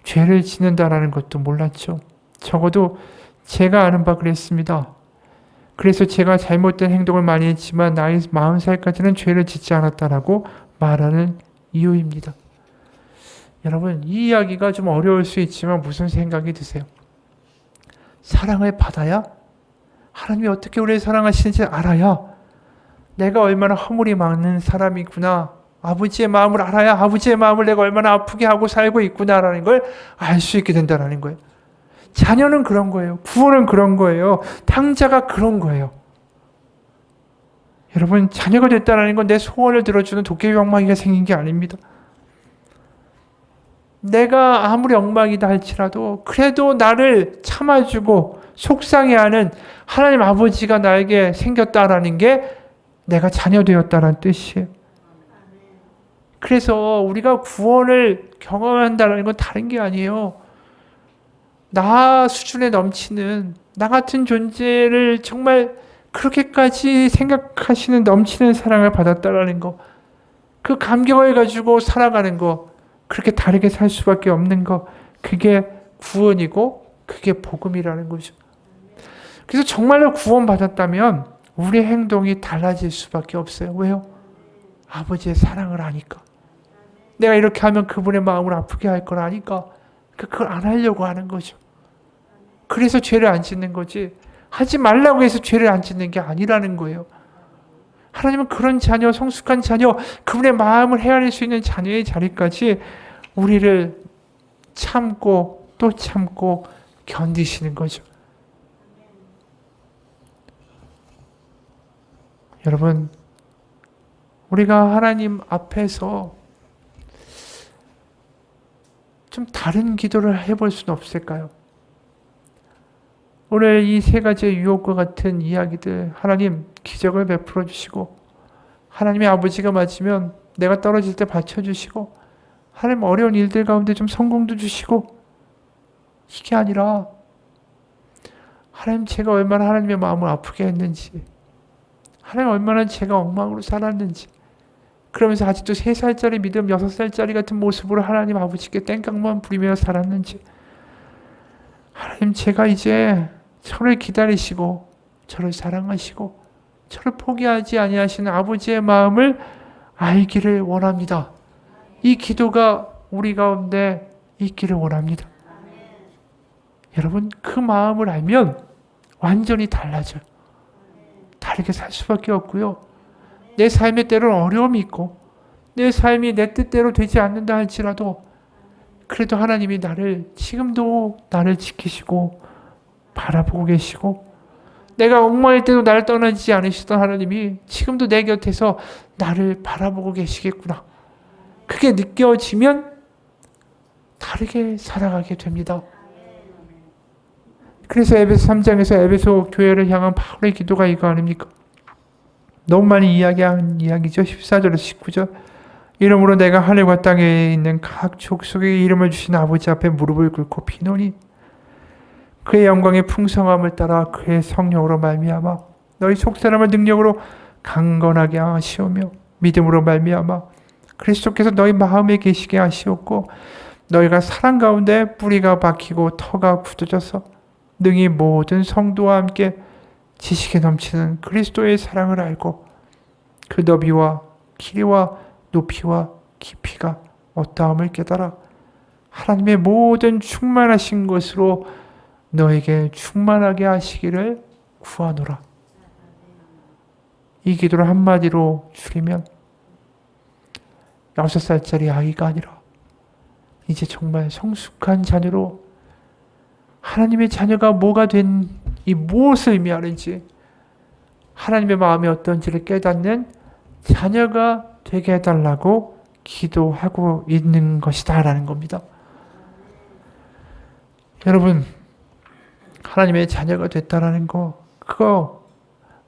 죄를 짓는다라는 것도 몰랐죠. 적어도 제가 아는 바 그랬습니다. 그래서 제가 잘못된 행동을 많이 했지만 나이 40살까지는 죄를 짓지 않았다라고 말하는 이유입니다. 여러분, 이 이야기가 좀 어려울 수 있지만 무슨 생각이 드세요? 사랑을 받아야 하나님이 어떻게 우리를 사랑하시는지 알아야 내가 얼마나 허물이 많은 사람이구나 아버지의 마음을 알아야 아버지의 마음을 내가 얼마나 아프게 하고 살고 있구나라는 걸 알 수 있게 된다는 거예요. 자녀는 그런 거예요. 구원은 그런 거예요. 탕자가 그런 거예요. 여러분, 자녀가 됐다는 건 내 소원을 들어주는 도깨비 엉망이가 생긴 게 아닙니다. 내가 아무리 엉망이다 할지라도 그래도 나를 참아주고 속상해하는 하나님 아버지가 나에게 생겼다라는 게 내가 자녀 되었다는 뜻이에요. 그래서 우리가 구원을 경험한다는 건 다른 게 아니에요. 나 수준에 넘치는, 나 같은 존재를 정말 그렇게까지 생각하시는 넘치는 사랑을 받았다라는 거, 그 감격을 가지고 살아가는 거, 그렇게 다르게 살 수밖에 없는 거, 그게 구원이고 그게 복음이라는 거죠. 그래서 정말로 구원받았다면 우리의 행동이 달라질 수밖에 없어요. 왜요? 아버지의 사랑을 아니까. 내가 이렇게 하면 그분의 마음을 아프게 할 걸 아니까 그걸 안 하려고 하는 거죠. 그래서 죄를 안 짓는 거지, 하지 말라고 해서 죄를 안 짓는 게 아니라는 거예요. 하나님은 그런 자녀, 성숙한 자녀, 그분의 마음을 헤아릴 수 있는 자녀의 자리까지 우리를 참고 또 참고 견디시는 거죠. 여러분, 우리가 하나님 앞에서 좀 다른 기도를 해볼 수는 없을까요? 오늘 이 세 가지의 유혹과 같은 이야기들, 하나님 기적을 베풀어 주시고, 하나님의 아버지가 맞으면 내가 떨어질 때 받쳐주시고, 하나님 어려운 일들 가운데 좀 성공도 주시고, 이게 아니라 하나님 제가 얼마나 하나님의 마음을 아프게 했는지, 하나님 얼마나 제가 엉망으로 살았는지, 그러면서 아직도 3살짜리 믿음, 6살짜리 같은 모습으로 하나님 아버지께 땡깡만 부리며 살았는지, 하나님 제가 이제 저를 기다리시고 저를 사랑하시고 저를 포기하지 아니하시는 아버지의 마음을 알기를 원합니다. 이 기도가 우리 가운데 있기를 원합니다. 여러분, 그 마음을 알면 완전히 달라져요. 다르게 살 수밖에 없고요. 내 삶의 때로는 어려움이 있고 내 삶이 내 뜻대로 되지 않는다 할지라도 그래도 하나님이 지금도 나를 지키시고 바라보고 계시고, 내가 엉망일 때도 나를 떠나지 않으시던 하나님이 지금도 내 곁에서 나를 바라보고 계시겠구나. 그게 느껴지면 다르게 살아가게 됩니다. 그래서 에베소 3장에서 에베소 교회를 향한 바울의 기도가 이거 아닙니까? 너무 많이 이야기한 이야기죠. 14절에서 19절. 이러므로 내가 하늘과 땅에 있는 각 족속의 이름을 주신 아버지 앞에 무릎을 꿇고 비노니 그의 영광의 풍성함을 따라 그의 성령으로 말미암아 너희 속사람을 능력으로 강건하게 하시오며 믿음으로 말미암아 그리스도께서 너희 마음에 계시게 하시옵고 너희가 사랑 가운데 뿌리가 박히고 터가 굳어져서 능히 모든 성도와 함께 지식에 넘치는 그리스도의 사랑을 알고 그 너비와 길이와 높이와 깊이가 어떠함을 깨달아 하나님의 모든 충만하신 것으로 너에게 충만하게 하시기를 구하노라. 이 기도를 한마디로 줄이면 6살짜리 아이가 아니라 이제 정말 성숙한 자녀로 하나님의 자녀가 뭐가 된 이 무엇을 의미하는지, 하나님의 마음이 어떤지를 깨닫는 자녀가 되게 해달라고 기도하고 있는 것이다 라는 겁니다. 여러분, 하나님의 자녀가 됐다라는 거, 그거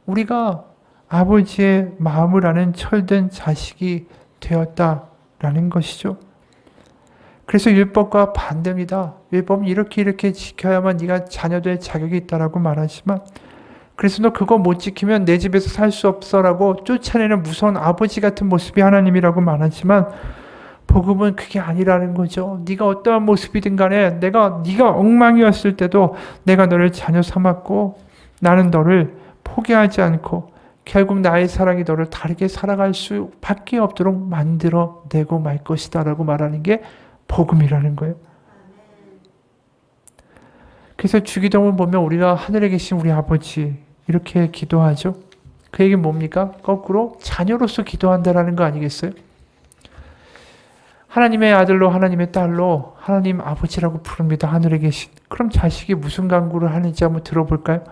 우리가 아버지의 마음을 아는 철든 자식이 되었다라는 것이죠. 그래서 율법과 반대입니다. 율법은 이렇게 지켜야만 네가 자녀될 자격이 있다라고 말하지만, 그래서 너 그거 못 지키면 내 집에서 살 수 없어라고 쫓아내는 무서운 아버지 같은 모습이 하나님이라고 말하지만, 복음은 그게 아니라는 거죠. 네가 어떠한 모습이든 간에 네가 엉망이었을 때도 내가 너를 자녀 삼았고 나는 너를 포기하지 않고 결국 나의 사랑이 너를 다르게 살아갈 수밖에 없도록 만들어내고 말 것이다 라고 말하는 게 복음이라는 거예요. 그래서 주기도문 보면 우리가 하늘에 계신 우리 아버지 이렇게 기도하죠. 그 얘기는 뭡니까? 거꾸로 자녀로서 기도한다라는 거 아니겠어요? 하나님의 아들로 하나님의 딸로 하나님 아버지라고 부릅니다. 하늘에 계신. 그럼 자식이 무슨 간구를 하는지 한번 들어볼까요?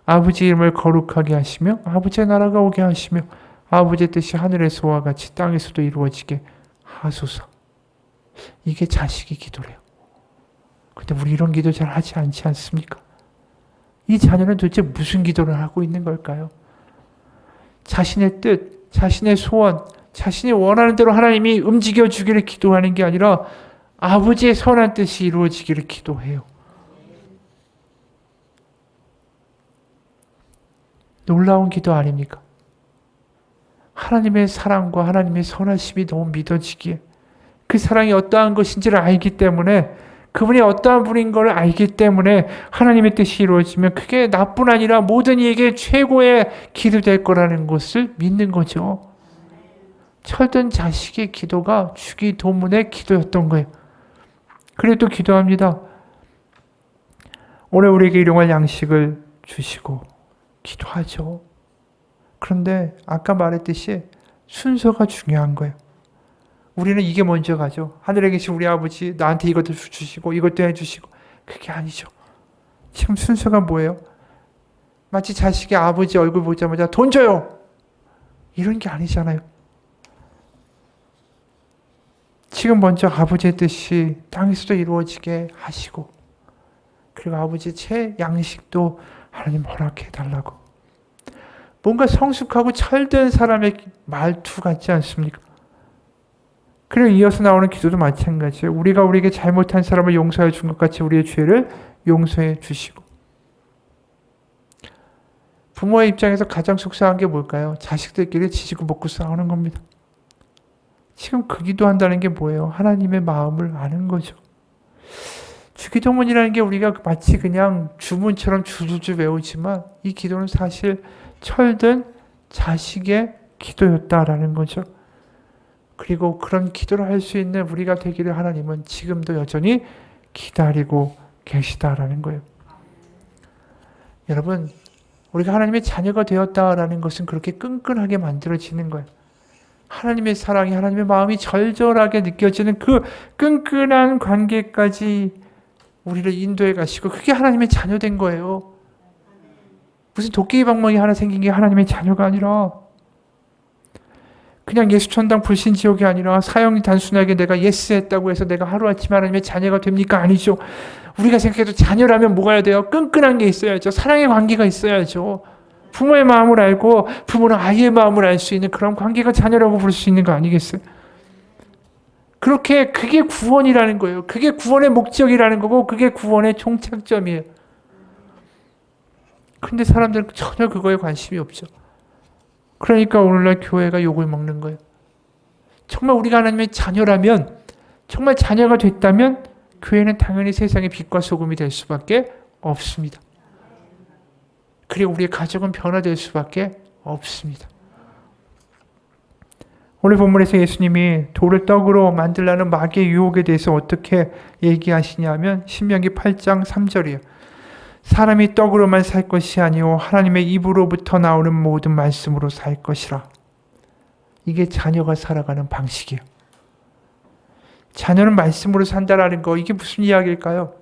아버지 이름을 거룩하게 하시며 아버지의 나라가 오게 하시며 아버지의 뜻이 하늘에서와 같이 땅에서도 이루어지게 하소서. 이게 자식의 기도래요. 근데 우리 이런 기도 잘 하지 않지 않습니까? 이 자녀는 도대체 무슨 기도를 하고 있는 걸까요? 자신의 뜻, 자신의 소원, 자신이 원하는 대로 하나님이 움직여 주기를 기도하는 게 아니라 아버지의 선한 뜻이 이루어지기를 기도해요. 놀라운 기도 아닙니까? 하나님의 사랑과 하나님의 선하심이 너무 믿어지기에 그 사랑이 어떠한 것인지를 알기 때문에 그분이 어떠한 분인 걸 알기 때문에 하나님의 뜻이 이루어지면 그게 나뿐 아니라 모든 이에게 최고의 길이 될 거라는 것을 믿는 거죠. 철든 자식의 기도가 주기도문의 기도였던 거예요. 그래도 기도합니다. 오늘 우리에게 일용할 양식을 주시고 기도하죠. 그런데 아까 말했듯이 순서가 중요한 거예요. 우리는 이게 먼저 가죠. 하늘에 계신 우리 아버지 나한테 이것도 주시고 이것도 해주시고 그게 아니죠. 지금 순서가 뭐예요? 마치 자식이 아버지 얼굴 보자마자 돈 줘요! 이런 게 아니잖아요. 지금 먼저 아버지의 뜻이 땅에서도 이루어지게 하시고 그리고 아버지의 제 양식도 하나님 허락해 달라고. 뭔가 성숙하고 철든 사람의 말투 같지 않습니까? 그리고 이어서 나오는 기도도 마찬가지예요. 우리가 우리에게 잘못한 사람을 용서해 준 것 같이 우리의 죄를 용서해 주시고. 부모의 입장에서 가장 속상한 게 뭘까요? 자식들끼리 지지고 볶고 싸우는 겁니다. 지금 그 기도한다는 게 뭐예요? 하나님의 마음을 아는 거죠. 주기도문이라는 게 우리가 마치 그냥 주문처럼 주주주 외우지만 이 기도는 사실 철든 자식의 기도였다라는 거죠. 그리고 그런 기도를 할 수 있는 우리가 되기를 하나님은 지금도 여전히 기다리고 계시다라는 거예요. 여러분, 우리가 하나님의 자녀가 되었다라는 것은 그렇게 끈끈하게 만들어지는 거예요. 하나님의 사랑이, 하나님의 마음이 절절하게 느껴지는 그 끈끈한 관계까지 우리를 인도해 가시고 그게 하나님의 자녀 된 거예요. 무슨 도깨비 방망이 하나 생긴 게 하나님의 자녀가 아니라 그냥 예수천당 불신지옥이 아니라 사형이 단순하게 내가 예스했다고 해서 내가 하루아침에 하나님의 자녀가 됩니까? 아니죠. 우리가 생각해도 자녀라면 뭐가 해야 돼요? 끈끈한 게 있어야죠. 사랑의 관계가 있어야죠. 부모의 마음을 알고 부모는 아이의 마음을 알 수 있는 그런 관계가 자녀라고 부를 수 있는 거 아니겠어요? 그렇게 그게 구원이라는 거예요. 그게 구원의 목적이라는 거고 그게 구원의 종착점이에요. 근데 사람들은 전혀 그거에 관심이 없죠. 그러니까 오늘날 교회가 욕을 먹는 거예요. 정말 우리가 하나님의 자녀라면, 정말 자녀가 됐다면 교회는 당연히 세상의 빛과 소금이 될 수밖에 없습니다. 그리고 우리의 가족은 변화될 수밖에 없습니다. 오늘 본문에서 예수님이 돌을 떡으로 만들라는 마귀의 유혹에 대해서 어떻게 얘기하시냐면 신명기 8장 3절이에요. 사람이 떡으로만 살 것이 아니오 하나님의 입으로부터 나오는 모든 말씀으로 살 것이라. 이게 자녀가 살아가는 방식이에요. 자녀는 말씀으로 산다라는 거 이게 무슨 이야기일까요?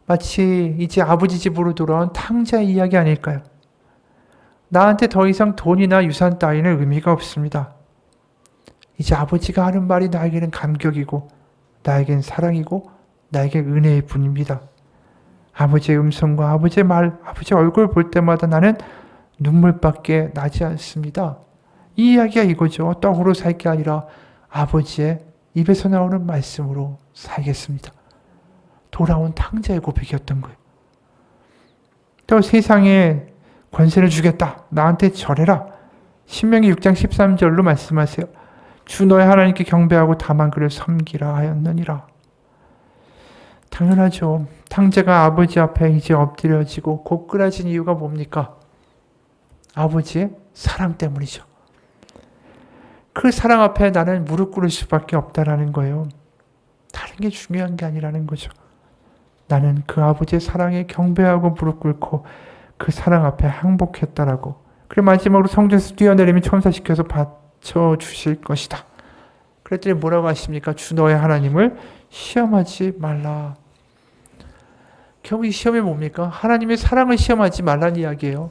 마치 이제 아버지 집으로 돌아온 탕자의 이야기 아닐까요? 나한테 더 이상 돈이나 유산 따위는 의미가 없습니다. 이제 아버지가 하는 말이 나에게는 감격이고 나에겐 사랑이고 나에겐 은혜일 뿐입니다. 아버지의 음성과 아버지의 말, 아버지의 얼굴 볼 때마다 나는 눈물밖에 나지 않습니다. 이 이야기가 이거죠. 떡으로 살 게 아니라 아버지의 입에서 나오는 말씀으로 살겠습니다. 돌아온 탕자의 고백이었던 거예요. 또 세상에 권세를 주겠다. 나한테 절해라. 신명기 6장 13절로 말씀하세요. 주 너의 하나님께 경배하고 다만 그를 섬기라 하였느니라. 당연하죠. 탕자가 아버지 앞에 이제 엎드려지고 고꾸라진 이유가 뭡니까? 아버지의 사랑 때문이죠. 그 사랑 앞에 나는 무릎 꿇을 수밖에 없다라는 거예요. 다른 게 중요한 게 아니라는 거죠. 나는 그 아버지의 사랑에 경배하고 무릎 꿇고 그 사랑 앞에 항복했다라고. 그리고 마지막으로 성전에서 뛰어내리면 천사시켜서 받쳐주실 것이다. 그랬더니 뭐라고 하십니까? 주 너의 하나님을 시험하지 말라. 결국 이 시험이 뭡니까? 하나님의 사랑을 시험하지 말라는 이야기예요.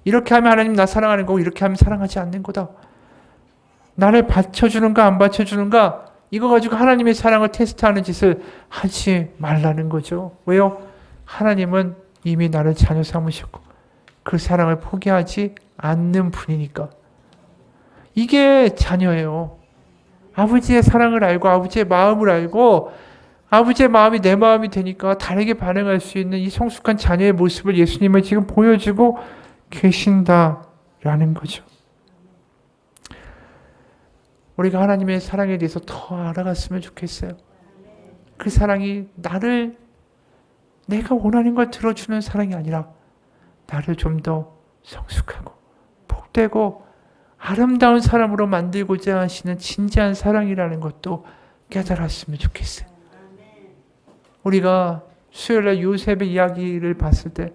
이렇게 하면 하나님 나 사랑하는 거고 이렇게 하면 사랑하지 않는 거다. 나를 받쳐주는가 안 받쳐주는가 이거 가지고 하나님의 사랑을 테스트하는 짓을 하지 말라는 거죠. 왜요? 하나님은 이미 나를 자녀 삼으셨고 그 사랑을 포기하지 않는 분이니까. 이게 자녀예요. 아버지의 사랑을 알고 아버지의 마음을 알고 아버지의 마음이 내 마음이 되니까 다르게 반응할 수 있는 이 성숙한 자녀의 모습을 예수님은 지금 보여주고 계신다라는 거죠. 우리가 하나님의 사랑에 대해서 더 알아갔으면 좋겠어요. 그 사랑이 나를 내가 원하는 걸 들어주는 사랑이 아니라 나를 좀 더 성숙하고 복되고 아름다운 사람으로 만들고자 하시는 진지한 사랑이라는 것도 깨달았으면 좋겠어요. 우리가 수요일날 요셉의 이야기를 봤을 때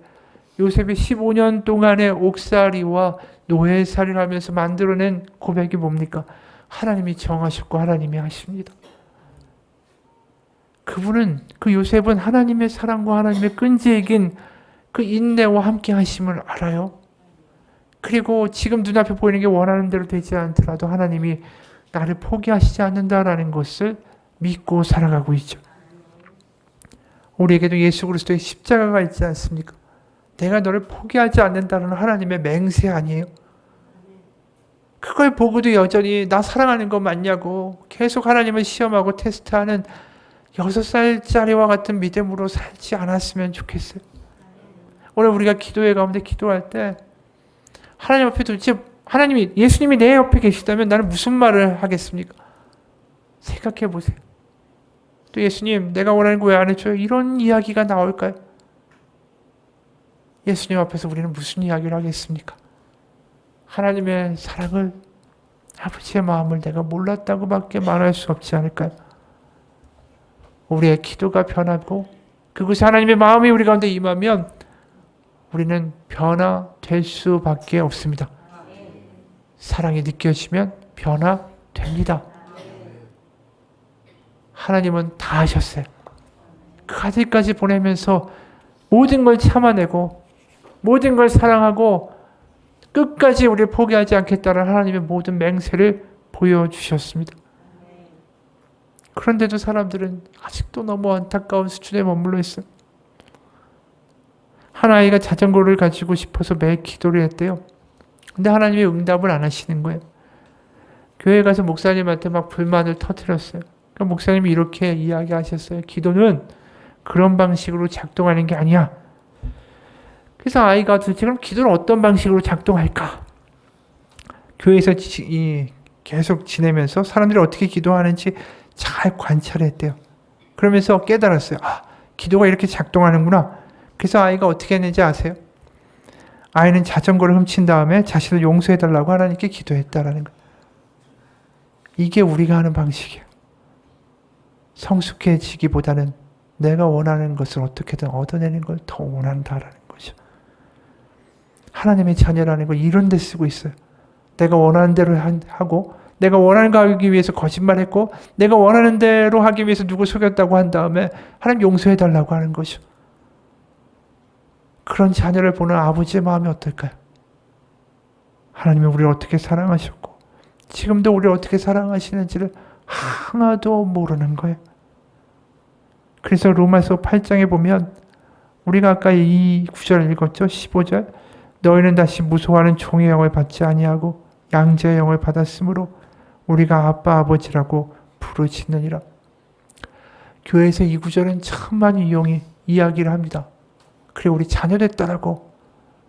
요셉이 15년 동안의 옥살이와 노예살이를 하면서 만들어낸 고백이 뭡니까? 하나님이 정하셨고 하나님이 하십니다. 그분은, 그 요셉은 하나님의 사랑과 하나님의 끈질긴 그 인내와 함께 하심을 알아요. 그리고 지금 눈앞에 보이는 게 원하는 대로 되지 않더라도 하나님이 나를 포기하시지 않는다라는 것을 믿고 살아가고 있죠. 우리에게도 예수 그리스도의 십자가가 있지 않습니까? 내가 너를 포기하지 않는다는 하나님의 맹세 아니에요? 그걸 보고도 여전히 나 사랑하는 거 맞냐고 계속 하나님을 시험하고 테스트하는 6살짜리와 같은 믿음으로 살지 않았으면 좋겠어요. 오늘 우리가 기도회 가운데 기도할 때 하나님 앞에 도대체 하나님이, 예수님이 내 옆에 계시다면 나는 무슨 말을 하겠습니까? 생각해 보세요. 또 예수님 내가 원하는 거 왜 안 해줘요? 이런 이야기가 나올까요? 예수님 앞에서 우리는 무슨 이야기를 하겠습니까? 하나님의 사랑을, 아버지의 마음을 내가 몰랐다고밖에 말할 수 없지 않을까요? 우리의 기도가 변하고 그것이 하나님의 마음이 우리 가운데 임하면 우리는 변화될 수밖에 없습니다. 사랑이 느껴지면 변화됩니다. 하나님은 다 하셨어요. 그 아들까지 보내면서 모든 걸 참아내고 모든 걸 사랑하고 끝까지 우리를 포기하지 않겠다는 하나님의 모든 맹세를 보여주셨습니다. 그런데도 사람들은 아직도 너무 안타까운 수준에 머물러 있어요. 한 아이가 자전거를 가지고 싶어서 매일 기도를 했대요. 근데 하나님이 응답을 안 하시는 거예요. 교회 가서 목사님한테 막 불만을 터뜨렸어요. 그러니까 목사님이 이렇게 이야기하셨어요. 기도는 그런 방식으로 작동하는 게 아니야. 그래서 아이가 도대체 그럼 기도는 어떤 방식으로 작동할까? 교회에서 계속 지내면서 사람들이 어떻게 기도하는지 잘 관찰했대요. 그러면서 깨달았어요. 아, 기도가 이렇게 작동하는구나. 그래서 아이가 어떻게 했는지 아세요? 아이는 자전거를 훔친 다음에 자신을 용서해달라고 하나님께 기도했다라는 거예요. 이게 우리가 하는 방식이에요. 성숙해지기보다는 내가 원하는 것을 어떻게든 얻어내는 걸 더 원한다라는 거죠. 하나님의 자녀라는 걸 이런 데 쓰고 있어요. 내가 원하는 대로 하고 내가 원하는 거 하기 위해서 거짓말했고 내가 원하는 대로 하기 위해서 누구 속였다고 한 다음에 하나님 용서해달라고 하는 거죠. 그런 자녀를 보는 아버지의 마음이 어떨까요? 하나님이 우리를 어떻게 사랑하셨고 지금도 우리를 어떻게 사랑하시는지를 하나도 모르는 거예요. 그래서 로마서 8장에 보면 우리가 아까 이 구절을 읽었죠. 15절 너희는 다시 무소하는 종의 영을 받지 아니하고 양자의 영을 받았으므로 우리가 아빠 아버지라고 부르짖느니라. 교회에서 이 구절은 참 많이 이야기를 합니다. 그래 우리 자녀 됐다라고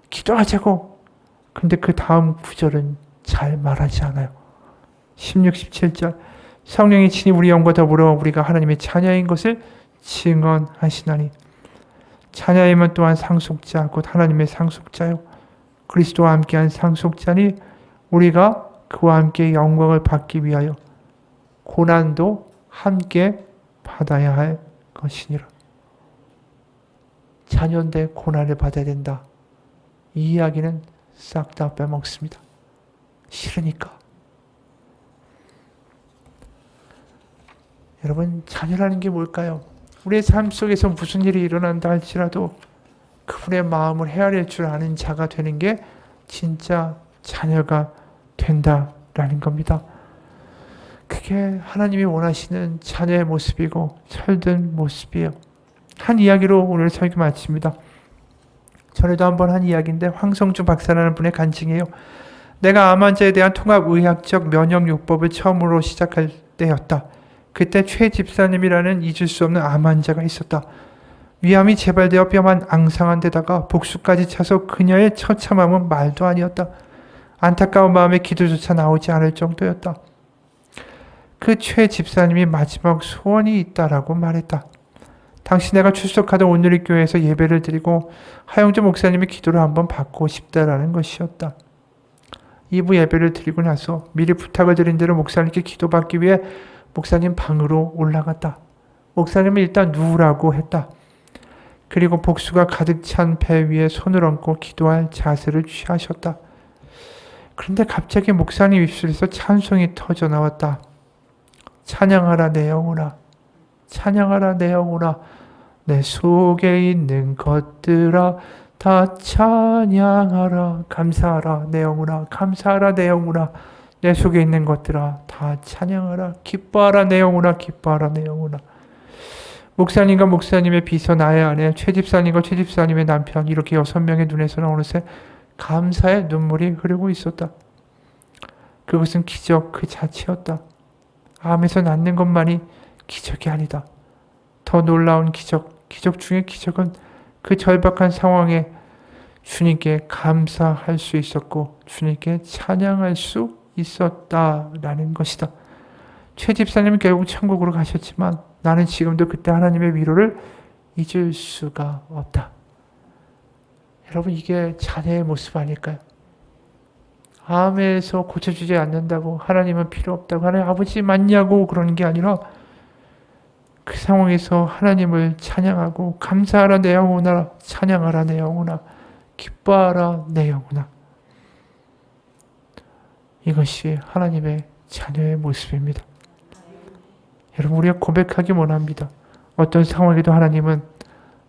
기도하자고. 근데 그 다음 구절은 잘 말하지 않아요. 16, 17절 성령이 친히 우리 영과 더불어 우리가 하나님의 자녀인 것을 증언하시나니 자녀이면 또한 상속자 곧 하나님의 상속자요 그리스도와 함께한 상속자니 우리가 그와 함께 영광을 받기 위하여 고난도 함께 받아야 할 것이니라. 자녀인데 고난을 받아야 된다. 이 이야기는 싹 다 빼먹습니다. 싫으니까. 여러분, 자녀라는 게 뭘까요? 우리의 삶 속에서 무슨 일이 일어난다 할지라도 그분의 마음을 헤아릴 줄 아는 자가 되는 게 진짜 자녀가 된다라는 겁니다. 그게 하나님이 원하시는 자녀의 모습이고 철든 모습이에요. 한 이야기로 오늘 설교 마칩니다. 전에도 한번 한 이야기인데 황성주 박사라는 분의 간증이에요. 내가 암 환자에 대한 통합의학적 면역요법을 처음으로 시작할 때였다. 그때 최 집사님이라는 잊을 수 없는 암 환자가 있었다. 위암이 재발되어 뼈만 앙상한 데다가 복수까지 차서 그녀의 처참함은 말도 아니었다. 안타까운 마음에 기도조차 나오지 않을 정도였다. 그 최 집사님이 마지막 소원이 있다라고 말했다. 당시 내가 출석하던 온누리교회에서 예배를 드리고 하영주 목사님의 기도를 한번 받고 싶다라는 것이었다. 2부 예배를 드리고 나서 미리 부탁을 드린 대로 목사님께 기도받기 위해 목사님 방으로 올라갔다. 목사님은 일단 누우라고 했다. 그리고 복수가 가득 찬 배 위에 손을 얹고 기도할 자세를 취하셨다. 그런데 갑자기 목사님 입술에서 찬송이 터져 나왔다. 찬양하라 내 영혼아, 찬양하라 내 영혼아, 내 속에 있는 것들아 다 찬양하라. 감사하라 내 영혼아, 감사하라 내 영혼아, 내 속에 있는 것들아 다 찬양하라. 기뻐하라 내 영혼아, 기뻐하라 내 영혼아. 목사님과 목사님의 비서 나의 아내, 최 집사님과 최 집사님의 남편, 이렇게 6명의 눈에서는 어느새 감사의 눈물이 흐르고 있었다. 그것은 기적 그 자체였다. 암에서 낫는 것만이 기적이 아니다. 더 놀라운 기적, 기적 중의 기적은 그 절박한 상황에 주님께 감사할 수 있었고 주님께 찬양할 수 있었다라는 것이다. 최 집사님은 결국 천국으로 가셨지만 나는 지금도 그때 하나님의 위로를 잊을 수가 없다. 여러분, 이게 자녀의 모습 아닐까요? 암에서 고쳐주지 않는다고 하나님은 필요 없다고 하나님 아버지 맞냐고 그러는 게 아니라 그 상황에서 하나님을 찬양하고 감사하라 내 영혼아, 찬양하라 내 영혼아, 기뻐하라 내 영혼아. 이것이 하나님의 자녀의 모습입니다. 여러분, 우리가 고백하기 원합니다. 어떤 상황에도 하나님은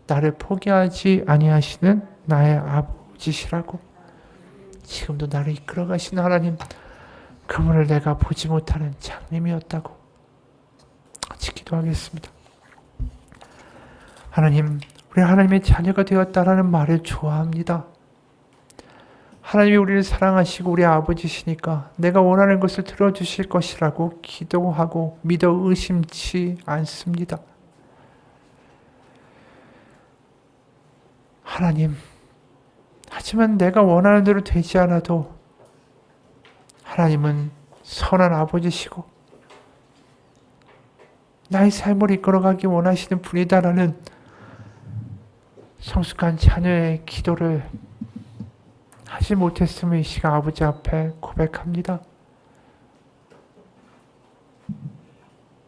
나를 포기하지 아니하시는 나의 아버지시라고. 지금도 나를 이끌어 가시는 하나님, 그분을 내가 보지 못하는 장님이었다고. 같이 기도하겠습니다. 하나님, 우리 하나님의 자녀가 되었다라는 말을 좋아합니다. 하나님이 우리를 사랑하시고 우리 아버지시니까 내가 원하는 것을 들어주실 것이라고 기도하고 믿어 의심치 않습니다. 하나님, 하지만 내가 원하는 대로 되지 않아도 하나님은 선한 아버지시고 나의 삶을 이끌어가기 원하시는 분이다라는 성숙한 자녀의 기도를 하지 못했음을 이 시간 아버지 앞에 고백합니다.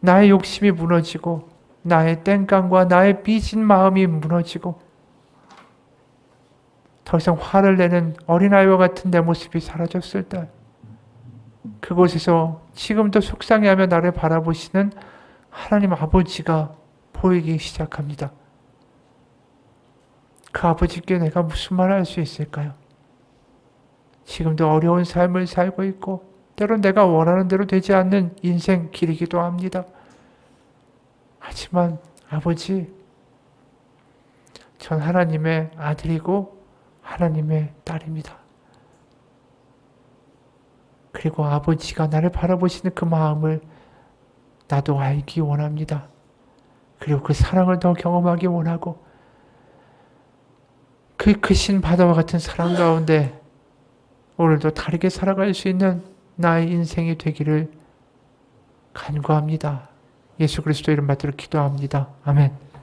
나의 욕심이 무너지고 나의 땡깡과 나의 삐진 마음이 무너지고 더 이상 화를 내는 어린아이와 같은 내 모습이 사라졌을 때 그곳에서 지금도 속상해하며 나를 바라보시는 하나님 아버지가 보이기 시작합니다. 그 아버지께 내가 무슨 말을 할 수 있을까요? 지금도 어려운 삶을 살고 있고 때론 내가 원하는 대로 되지 않는 인생 길이기도 합니다. 하지만 아버지, 전 하나님의 아들이고 하나님의 딸입니다. 그리고 아버지가 나를 바라보시는 그 마음을 나도 알기 원합니다. 그리고 그 사랑을 더 경험하기 원하고 그 크신 바다와 같은 사랑 가운데 오늘도 다르게 살아갈 수 있는 나의 인생이 되기를 간구합니다. 예수 그리스도 이름 받들어 기도합니다. 아멘.